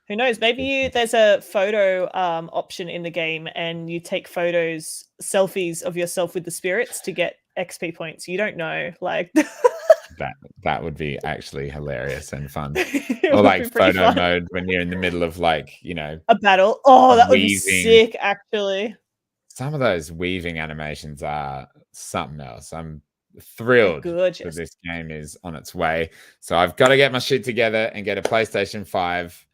Who knows? Maybe there's a photo option in the game, and you take selfies of yourself with the spirits to get XP points. You don't know, like That would be actually hilarious and fun. it Or would like be pretty photo fun. mode when you're in the middle of like, A battle. Oh, that would be weaving. sick, actually. Some of those weaving animations are something else. I'm They're thrilled that gorgeous. this game is on its way. So I've got to get my shit together and get a PlayStation 5.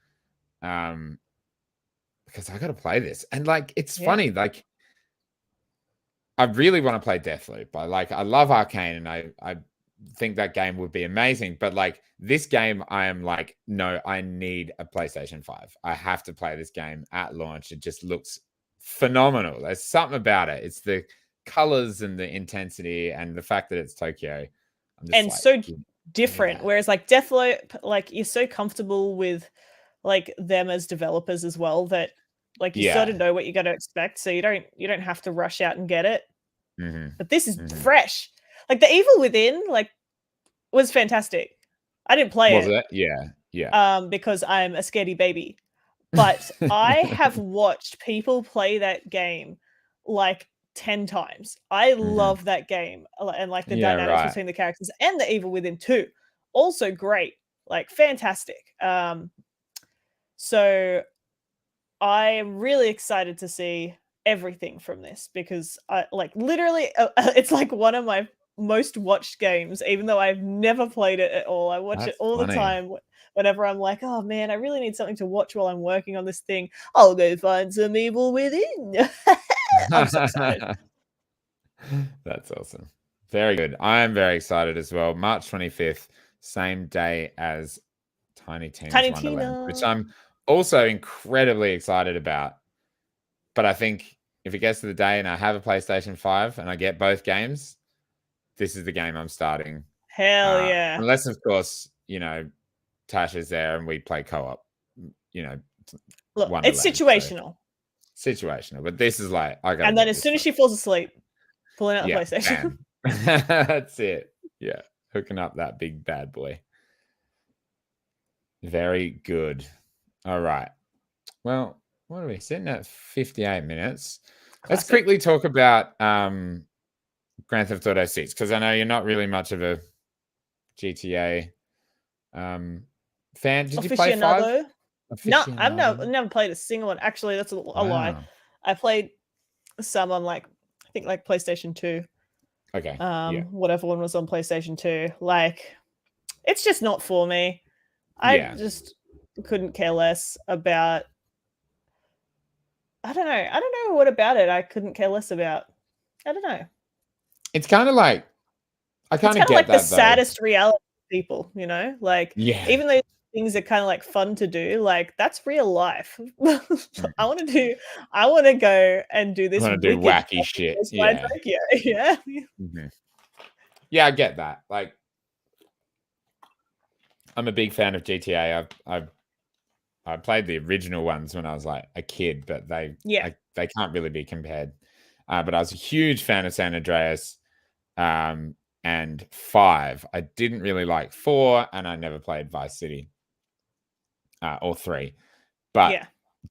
Because I got to play this. And like, it's funny, like, I really want to play Deathloop. I love Arcane, and I think that game would be amazing. But like this game, I am like, no, I need a PlayStation 5. I have to play this game at launch. It just looks phenomenal. There's something about it. It's the colors and the intensity and the fact that it's Tokyo. I'm just And like, so different. yeah. Whereas like Deathloop, like you're so comfortable with like them as developers as well, that like you sort of know what you're going to expect, so you don't have to rush out and get it. But this is fresh. Like the Evil Within, like, was fantastic. I didn't play Was it. it? Yeah. Because I'm a scaredy baby. But I have watched people play that game like 10 times. I love that game, and like the Yeah, dynamics right. between the characters, and the Evil Within 2. Also great. Like fantastic. So I am really excited to see everything from this, because I like literally it's like one of my most watched games, even though I've never played it at all. I watch it That's all the funny. time whenever I'm like, oh man, I really need something to watch while I'm working on this thing. I'll go find some Evil Within. I'm so excited. That's awesome. Very good. I am very excited as well. March 25th, same day as Tiny Tina's Wonderland, which Tina. I'm also incredibly excited about. But I think if it gets to the day and I have a PlayStation 5 and I get both games, this is the game I'm starting. Hell yeah. Unless, of course, Tasha's there and we play co-op, Look, Wonderland. it's situational. So situational. But this is like, I got. And then as soon as she falls asleep, pulling out the PlayStation. That's it. Yeah. Hooking up that big bad boy. Very good. All right. Well, what are we sitting at? 58 minutes. Let's quickly talk about Grand Theft Auto 6, because I know you're not really much of a GTA fan. Did you play 5? No, I've never played a single one. Actually, that's a lie. I played some on I think PlayStation 2. Okay. Whatever one was on PlayStation 2. Like, it's just not for me. I just couldn't care less about. I don't know what about it I couldn't care less about. I don't know. It's kind of like, I kind of get like that, the saddest reality of people, like, even though things are kind of like fun to do, like that's real life. I want to go and do this. I want to do wacky shit. Yeah. Yeah. Yeah, I get that. Like, I'm a big fan of GTA. I played the original ones when I was like a kid, but they can't really be compared. But I was a huge fan of San Andreas and 5. I didn't really like 4, and I never played Vice City or 3. But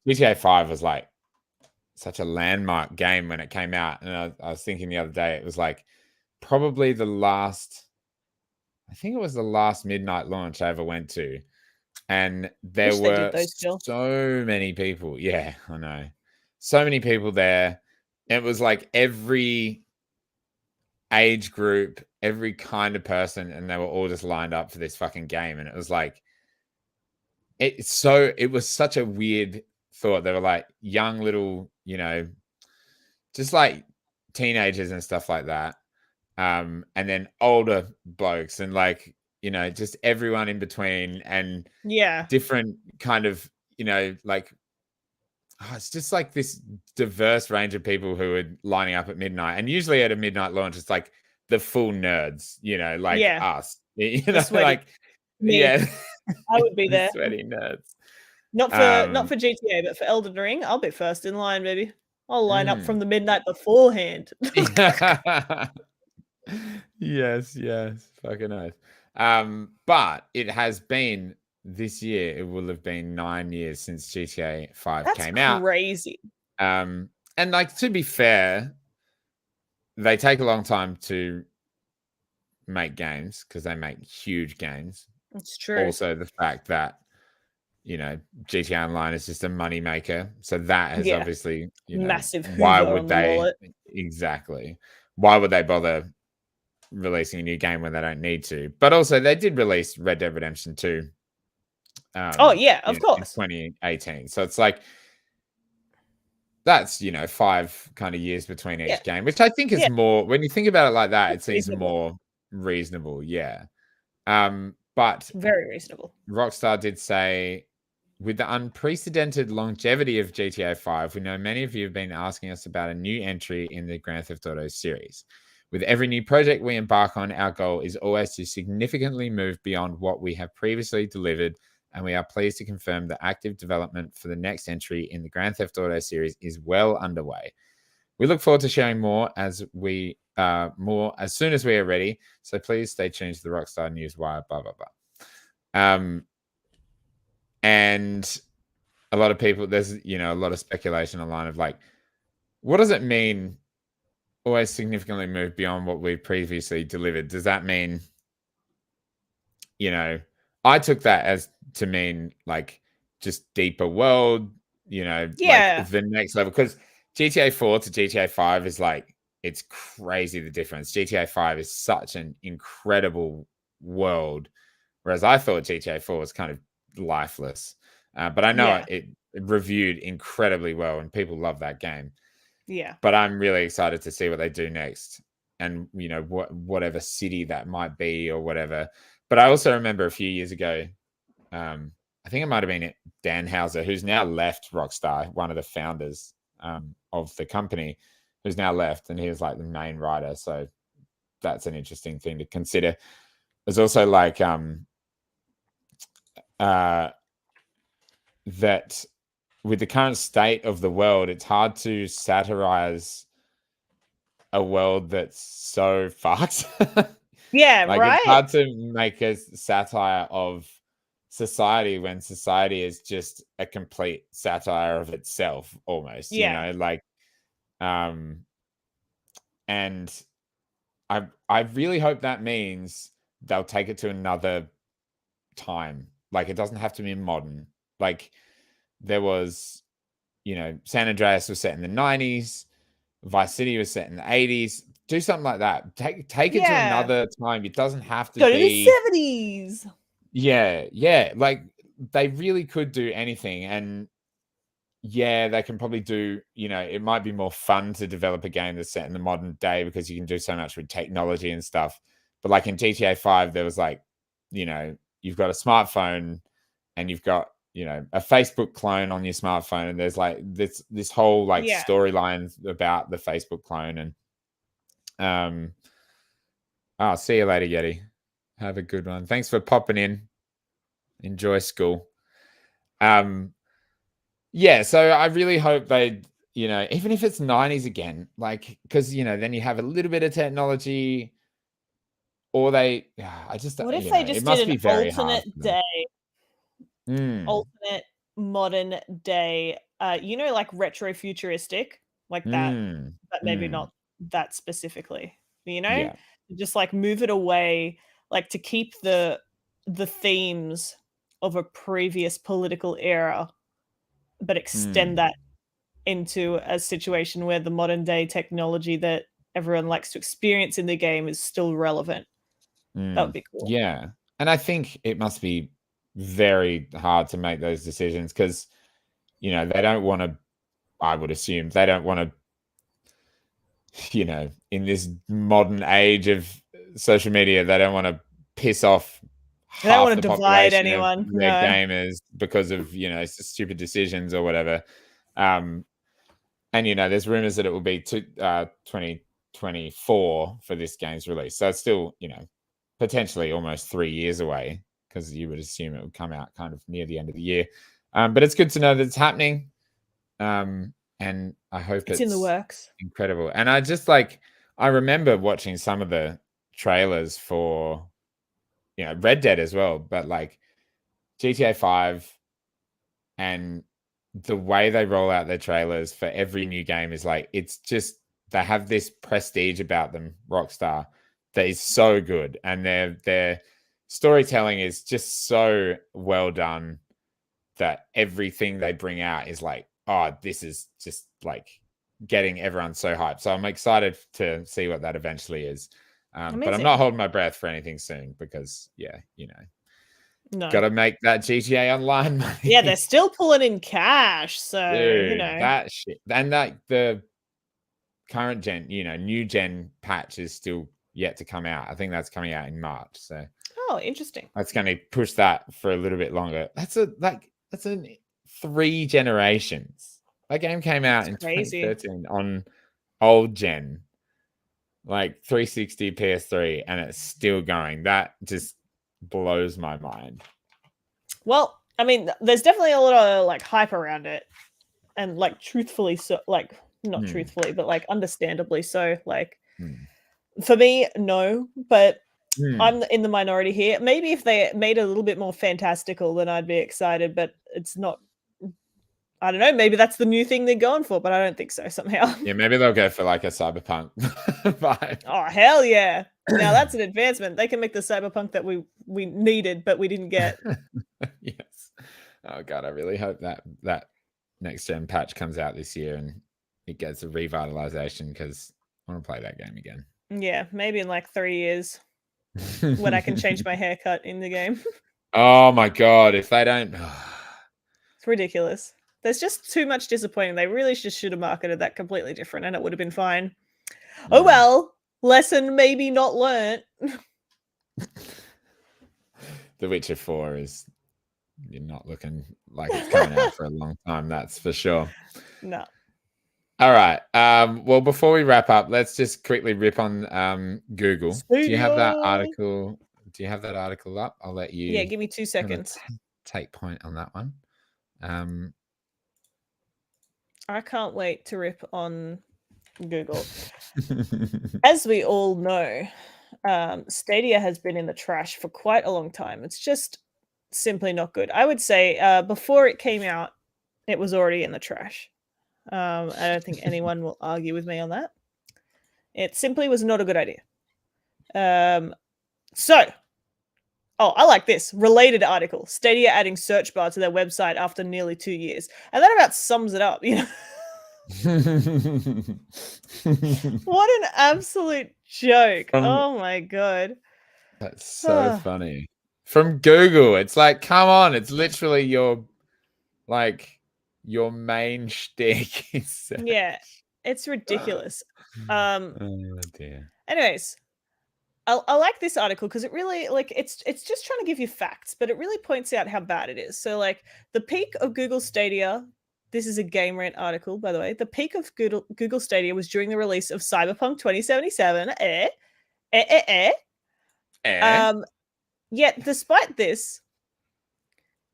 GTA 5 was like such a landmark game when it came out. And I was thinking the other day, it was like probably the last, I think it was the last midnight launch I ever went to, and there Wish they did were those still. so many people. Yeah, I know. So many people there. It was like every age group, every kind of person, and they were all just lined up for this fucking game. And it was like, it was such a weird thought. They were like young little, just like teenagers and stuff like that. And then older blokes and like, just everyone in between and Yeah. different kind of, like, it's just like this diverse range of people who are lining up at midnight. And usually at a midnight launch, it's like the full nerds, like Yeah. us, The sweaty like, me. yeah, I would be the there. sweaty nerds. Not for GTA, but for Elden Ring, I'll be first in line, baby. I'll line up from the midnight beforehand. Yes, fucking oath. But it has been this year. It will have been 9 years since GTA 5 That's came out. crazy. And like, to be fair, they take a long time to make games because they make huge games. It's true. Also, the fact that GTA Online is just a money maker, so that has obviously massive why Hoover would on the they wallet. exactly? Why would they bother releasing a new game when they don't need to? But also, they did release Red Dead Redemption 2. Oh yeah, of course. In 2018. So it's like that's 5 kind of years between each game, which I think is more. When you think about it like that, it seems more reasonable. Yeah. But very reasonable. Rockstar did say, with the unprecedented longevity of GTA 5, we know many of you have been asking us about a new entry in the Grand Theft Auto series. With every new project we embark on, our goal is always to significantly move beyond what we have previously delivered, and we are pleased to confirm that active development for the next entry in the Grand Theft Auto series is well underway. We look forward to sharing more as soon as we are ready. So please stay tuned to the Rockstar Newswire. Blah blah blah. And a lot of people, there's a lot of speculation online of like, what does it mean? Always significantly move beyond what we previously delivered. Does that mean, I took that as to mean like just deeper world, like the next level. Because GTA 4 to GTA 5 is like, it's crazy the difference. GTA 5 is such an incredible world, whereas I thought GTA 4 was kind of lifeless. But I know it reviewed incredibly well and people love that game. Yeah. But I'm really excited to see what they do next and, whatever city that might be or whatever. But I also remember a few years ago, I think it might have been Dan Houser, who's now left Rockstar, one of the founders of the company, who's now left, and he was like the main writer. So that's an interesting thing to consider. There's also like that with the current state of the world, it's hard to satirize a world that's so fucked. Yeah, like, right. It's hard to make a satire of society when society is just a complete satire of itself, almost. Like, and I really hope that means they'll take it to another time. Like, it doesn't have to be modern. Like, there was, San Andreas was set in the 90s, Vice City was set in the 80s. Do something like that. Take it to another time. It doesn't have to go be to the 70s. Yeah. Like, they really could do anything. And they can probably do, it might be more fun to develop a game that's set in the modern day because you can do so much with technology and stuff. But like in GTA 5, there was like, you've got a smartphone and you've got, a Facebook clone on your smartphone. And there's like this whole like storyline about the Facebook clone. And see you later, Yeti. Have a good one. Thanks for popping in. Enjoy school. So I really hope they, even if it's 90s again, like, because, then you have a little bit of technology, or what if they just did an alternate day? Alternate modern day, like retro futuristic, like that, but maybe not that specifically, just like move it away, like to keep the themes of a previous political era, but extend that into a situation where the modern day technology that everyone likes to experience in the game is still relevant. That would be cool. Yeah. And I think it must be very hard to make those decisions because, you know, they don't want to, I would assume, they don't want to, you know, in this modern age of social media, they don't want to piss off They don't half want the to divide population of anyone. their No. gamers because of, you know, stupid decisions or whatever. And, you know, there's rumors that it will be 2024 for this game's release. So it's still, you know, potentially almost 3 years away because you would assume it would come out kind of near the end of the year. But it's good to know that it's happening. And I hope It's in the works. Incredible. And I remember watching some of the trailers for, you know, Red Dead as well, but like GTA 5 and the way they roll out their trailers for every new game is like, it's just, they have this prestige about them, Rockstar, that is so good. And their storytelling is just so well done that everything they bring out is like, oh, this is just like getting everyone so hyped. So I'm excited to see what that eventually is. But I'm not holding my breath for anything soon because, yeah, you know, got to make that GTA Online money. Yeah, they're still pulling in cash. So, dude, you know, that shit. And that the current gen, you know, new gen patch is still yet to come out. I think that's coming out in March. So, oh, interesting. That's going to push that for a little bit longer. That's 3 generations. That game came out in 2013 on old gen, like 360 PS3, and it's still going. That just blows my mind. Well, I mean, there's definitely a lot of like hype around it, and like truthfully, so like not truthfully, but like understandably so. Like for me, no, but I'm in the minority here. Maybe if they made it a little bit more fantastical, then I'd be excited. But it's not. I don't know. Maybe that's the new thing they're going for, but I don't think so. Somehow. Yeah, maybe they'll go for like a cyberpunk vibe. Oh hell yeah! Now that's an advancement. They can make the cyberpunk that we needed, but we didn't get. Yes. Oh god, I really hope that next gen patch comes out this year and it gets a revitalization because I want to play that game again. Yeah, maybe in like 3 years when I can change my haircut in the game. Oh my god, if they don't, it's ridiculous. There's just too much disappointing. They really just should have marketed that completely different and it would have been fine. Oh well, lesson maybe not learnt. The Witcher 4 is, you're not looking like it's coming out for a long time, that's for sure. No. All right. Well, before we wrap up, let's just quickly rip on Google. Do you have that article? Do you have that article up? I'll let you. Yeah, give me 2 seconds. Take point on that one. I can't wait to rip on Google. As we all know, Stadia has been in the trash for quite a long time. It's just simply not good. I would say before it came out, it was already in the trash. I don't think anyone will argue with me on that. It simply was not a good idea. I like this. Related article. Stadia adding search bar to their website after nearly 2 years. And that about sums it up, you know? What an absolute joke. Oh my god. That's so funny. From Google. It's like, come on. It's literally your main shtick. Yeah. It's ridiculous. Oh dear. Anyways, I like this article because it really it's just trying to give you facts, but it really points out how bad it is. So like the peak of Google Stadia, this is a Game Rant article, by the way. The peak of Google Stadia was during the release of Cyberpunk 2077. Yet despite this,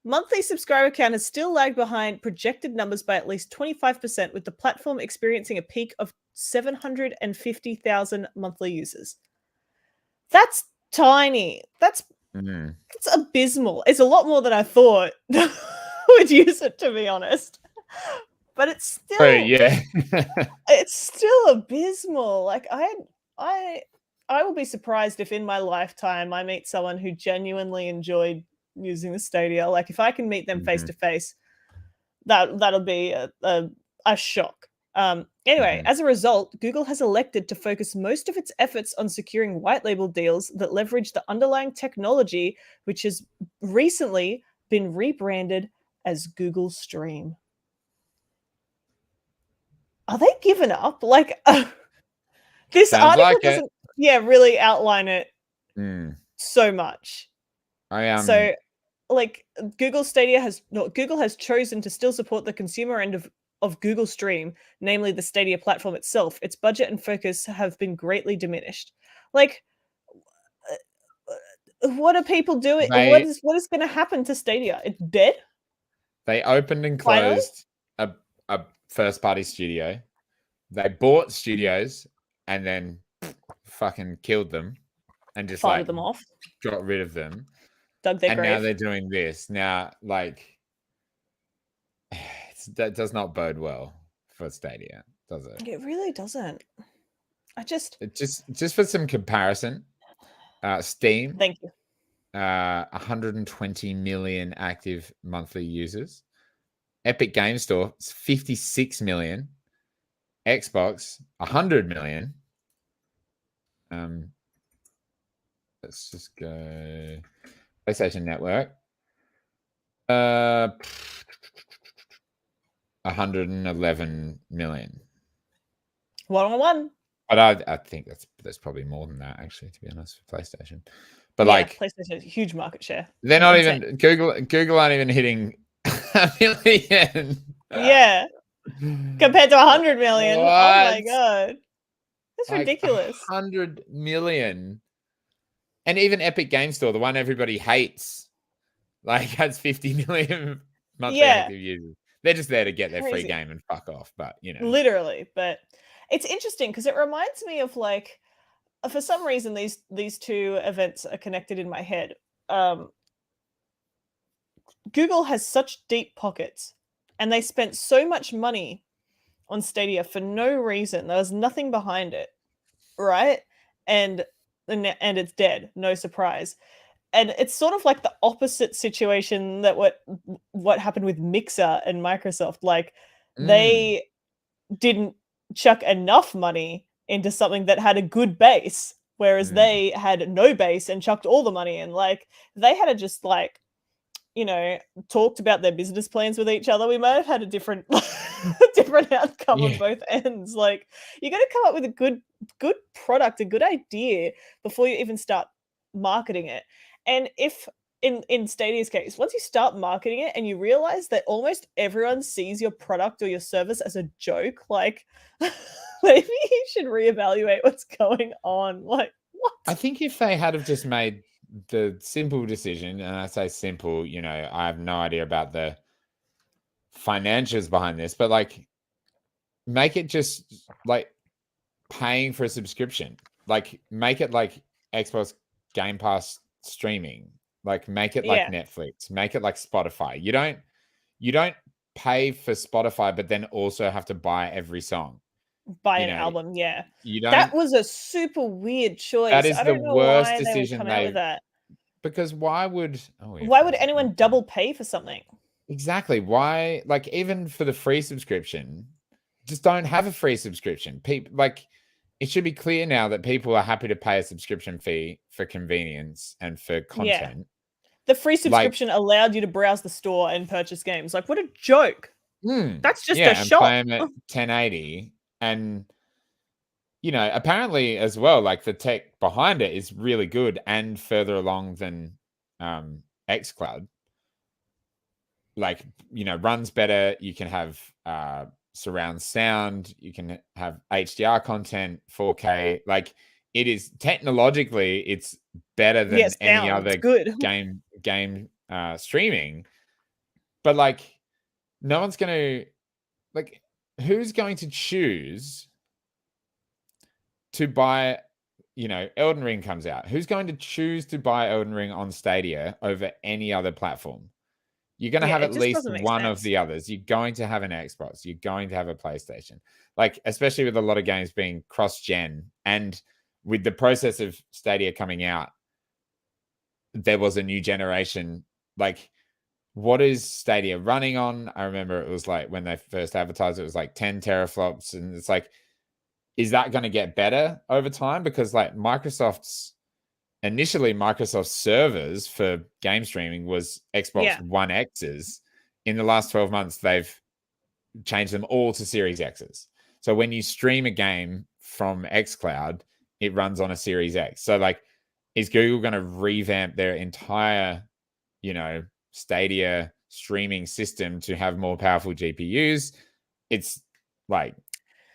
monthly subscriber count has still lagged behind projected numbers by at least 25%, with the platform experiencing a peak of 750,000 monthly users. That's tiny. That's abysmal. It's a lot more than I thought would use it, to be honest. But it's still yeah. it's still abysmal. Like I I will be surprised if in my lifetime I meet someone who genuinely enjoyed using the Stadia. Like if I can meet them face to face, that'll be a shock. Anyway, as a result, Google has elected to focus most of its efforts on securing white label deals that leverage the underlying technology, which has recently been rebranded as Google Stream. Are they giving up? Like, this Sounds article like doesn't, really outline it so much. So, like, Google has chosen to still support the consumer end of Google Stream, namely the Stadia platform itself. Its budget and focus have been greatly diminished. Like, what are people doing? What is going to happen to Stadia? It's dead. They opened and closed a first-party studio. They bought studios and then fucking killed them and just fired them off, got rid of them, dug their grave. Now they're doing this. Now, like, that does not bode well for Stadia, does it? It really doesn't. Just for some comparison, Steam. Thank you. 120 million active monthly users. Epic Game Store, 56 million. Xbox, 100 million. Let's just go PlayStation Network. 111 million. 1-on-1. But I think that's probably more than that, actually, to be honest, for PlayStation. But like PlayStation has a huge market share. They're not even Google aren't even hitting a million. Yeah. Compared to 100 million. What? Oh my god. That's like ridiculous. 100 million. And even Epic Game Store, the one everybody hates, like has 50 million monthly active users. They're just there to get their free game and fuck off. But literally. But it's interesting because it reminds me of like, for some reason these two events are connected in my head. Google has such deep pockets and they spent so much money on Stadia for no reason. There was nothing behind it, right? And it's dead. No surprise. And it's sort of like the opposite situation that what happened with Mixer and Microsoft. Like they didn't chuck enough money into something that had a good base, whereas they had no base and chucked all the money in. Like they had to just like, talked about their business plans with each other, we might have had a different outcome on both ends. Like you got to come up with a good product, a good idea before you even start marketing it. And if in Stadia's case, once you start marketing it and you realize that almost everyone sees your product or your service as a joke, like maybe you should reevaluate what's going on. Like what? I think if they had have just made the simple decision, and I say simple, I have no idea about the financials behind this, but like make it just like paying for a subscription. Like make it like Xbox Game Pass streaming. Like make it like Netflix, make it like Spotify. You don't pay for Spotify, but then also have to buy every song. Buy an album, You don't. That was a super weird choice. That is I don't the know worst why decision they would come out with that. Because why would anyone double pay for something? Exactly. Why? Like even for the free subscription, just don't have a free subscription. People like it should be clear now that people are happy to pay a subscription fee for convenience and for content. Yeah. The free subscription allowed you to browse the store and purchase games. Like, what a joke. That's just a shop. Play them at 1080. And, apparently as well, like the tech behind it is really good and further along than xCloud. Like, runs better. You can have surround sound. You can have HDR content, 4K. Like, it is technologically, it's better than any other game streaming. But like, no one's going to like. Who's going to choose to buy? Elden Ring comes out. Who's going to choose to buy Elden Ring on Stadia over any other platform? You're going to have at least one of the others. You're going to have an Xbox. You're going to have a PlayStation. Like, especially with a lot of games being cross-gen and with the process of Stadia coming out, there was a new generation. Like, what is Stadia running on? I remember it was like when they first advertised, it was like 10 teraflops, and it's like, is that going to get better over time? Because like initially Microsoft's servers for game streaming was Xbox One X's. In the last 12 months, they've changed them all to Series X's. So when you stream a game from xCloud, it runs on a Series X. So like, is Google going to revamp their entire, Stadia streaming system to have more powerful GPUs? It's like,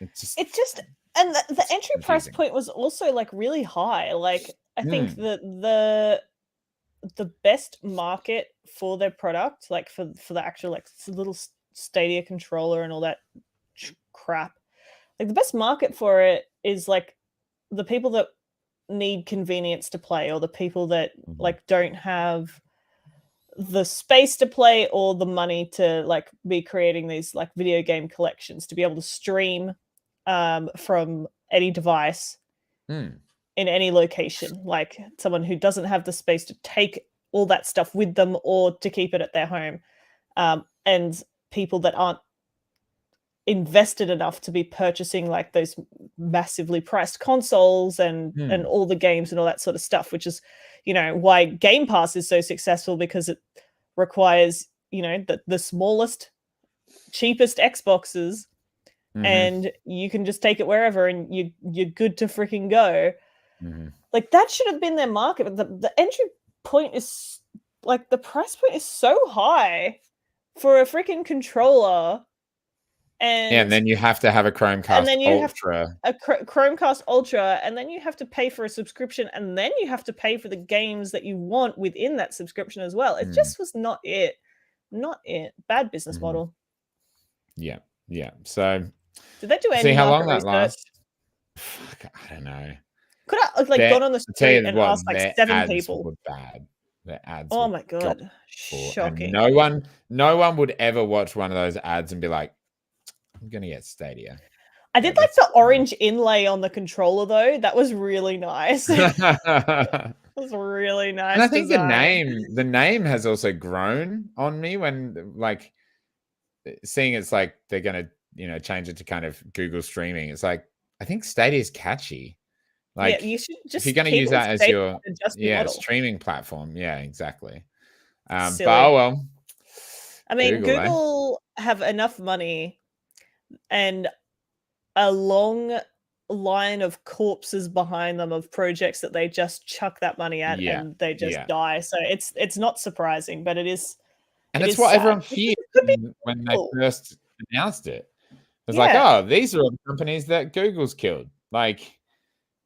and the entry price point was also like really high. Like, I think that the best market for their product, like for the actual like little Stadia controller and all that crap, like the best market for it is like the people that need convenience to play, or the people that like don't have the space to play or the money to like be creating these like video game collections to be able to stream from any device in any location. Like someone who doesn't have the space to take all that stuff with them or to keep it at their home, and people that aren't invested enough to be purchasing like those massively priced consoles and all the games and all that sort of stuff, which is why Game Pass is so successful, because it requires the smallest, cheapest Xboxes, and you can just take it wherever and you're good to freaking go. Like that should have been their market, but the entry point is like, the price point is so high for a freaking controller. And then you have to have a Chromecast Ultra. Chromecast Ultra, and then you have to pay for a subscription, and then you have to pay for the games that you want within that subscription as well. It just was not it. Bad business model. Yeah. So did they do any market research? Lasts? Fuck, I don't know. Could I have like gone on the street and asked like 7 people? Were bad. Their ads. Oh my god, shocking! And no one would ever watch one of those ads and be like, I'm gonna get Stadia. I did like the orange inlay on the controller though. That was really nice. That was really nice. And I think the name has also grown on me when like seeing it's like they're gonna change it to kind of Google streaming. It's like, I think Stadia is catchy. Like, you should just, if you're going to use that as your streaming platform, exactly. But well, I mean, Google have enough money and a long line of corpses behind them of projects that they just chuck that money at and they just die. So it's not surprising, but it is. And it's what everyone feared when they first announced it. It's like, oh, these are all the companies that Google's killed. Like,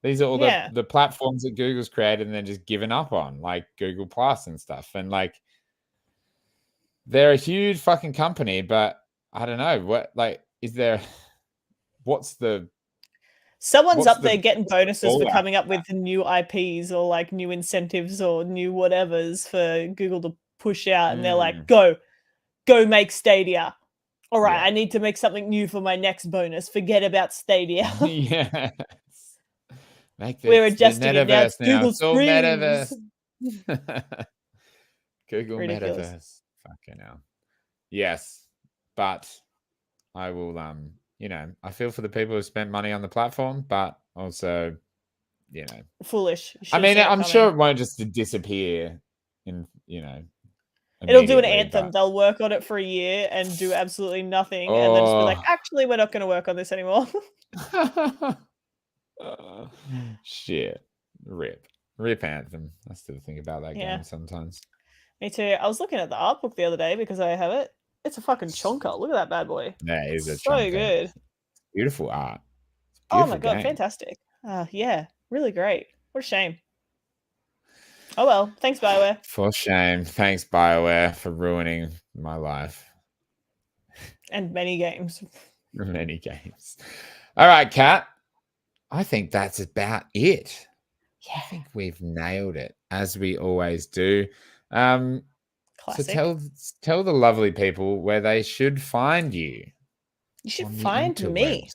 these are all the platforms that Google's created and then just given up on, like Google Plus and stuff. And like, they're a huge fucking company, but I don't know what, like, someone's up there getting bonuses for coming up with new IPs or like new incentives or new whatevers for Google to push out. And they're like, go make Stadia. All right, I need to make something new for my next bonus. Forget about Stadia. Yes. We're adjusting it now. It's Google Metaverse. Google Metaverse. Fucking hell. Yes. But I will I feel for the people who spent money on the platform, but also, foolish. I mean, I'm sure it won't just disappear it'll do an Anthem. They'll work on it for a year and do absolutely nothing, and then just be like, actually, we're not going to work on this anymore. Shit. Rip Anthem. I still think about that game sometimes. Me too. I was looking at the art book the other day because I have it. It's a fucking chonker. Look at that bad boy. That is a so chonker. Good. Beautiful art. Oh my god, fantastic. Really great. What a shame. Oh well, thanks BioWare. For shame. Thanks BioWare for ruining my life. And many games. Many games. All right, Kat. I think that's about it. Yeah. I think we've nailed it, as we always do. So tell the lovely people where they should find you. You should find me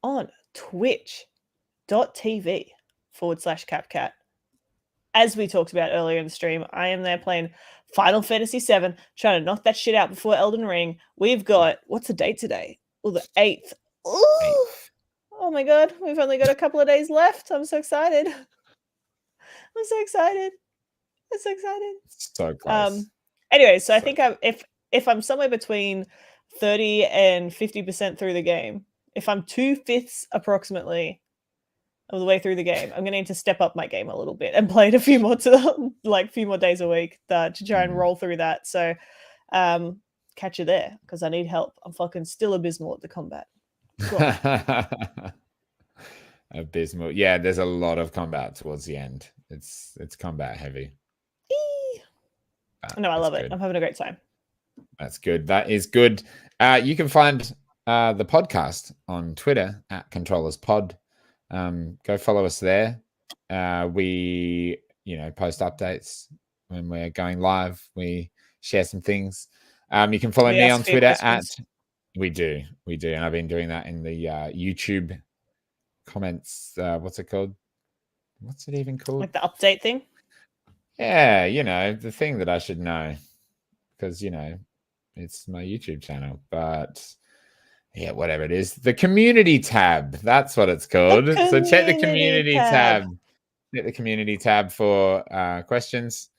on twitch.tv youtube.com/CapCat. As we talked about earlier in the stream, I am there playing Final Fantasy VII, trying to knock that shit out before Elden Ring. We've got, what's the date today? Oh, the 8th. Ooh. Oh my god, we've only got a couple of days left. I'm so excited. I'm so excited. I'm so excited. So close. Anyway, so I think if I'm somewhere between 30 and 50% through the game, if I'm 2/5 approximately of the way through the game, I'm gonna need to step up my game a little bit and play it a few more days a week to try and roll through that. So catch you there because I need help. I'm fucking still abysmal at the combat. Abysmal. Yeah, there's a lot of combat towards the end. It's combat heavy. No, I love it. I'm having a great time. That's good. That is good. You can find the podcast on Twitter at ControllersPod. Go follow us there. We, post updates when we're going live. We share some things. You can follow me on Twitter at. We do, and I've been doing that in the YouTube comments. What's it called? What's it even called? Like the update thing? Yeah, the thing that I should know because it's my YouTube channel. But yeah, whatever it is, the community tab. That's what it's called. So check the community tab. Check the community tab for questions.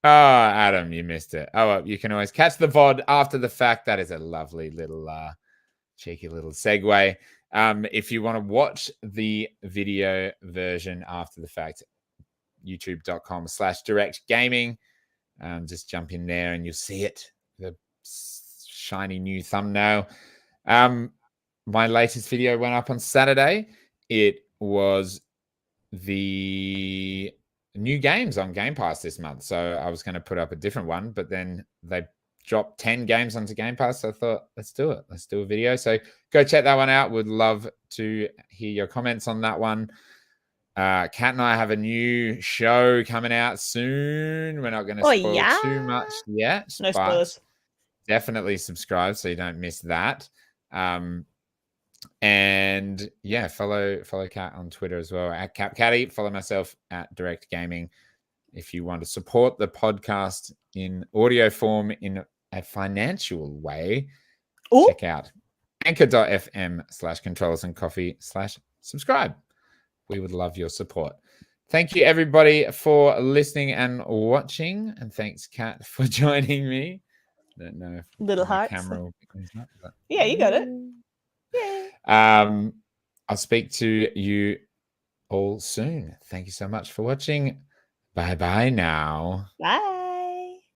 Oh, Adam, you missed it. Oh, well, you can always catch the VOD after the fact. That is a lovely little cheeky little segue. If you want to watch the video version after the fact, youtube.com/Direckt Gaming. Just jump in there and you'll see it. The shiny new thumbnail. My latest video went up on Saturday. It was the new games on Game Pass this month. So I was going to put up a different one, but then they dropped 10 games onto Game Pass. So I thought, let's do it. Let's do a video. So go check that one out. Would love to hear your comments on that one. Kat and I have a new show coming out soon. We're not going to spoil too much yet. No spoilers. Definitely subscribe so you don't miss that. And yeah, follow Kat on Twitter as well at CapCatty. Follow myself at Direckt Gaming. If you want to support the podcast in audio form in a financial way, check out anchor.fm/controllersandcoffee/subscribe. We would love your support. Thank you, everybody, for listening and watching. And thanks, Kat, for joining me. I don't know if little hearts. Camera will pick things up, but... Yeah, you got it. Yeah. I'll speak to you all soon. Thank you so much for watching. Bye-bye now. Bye.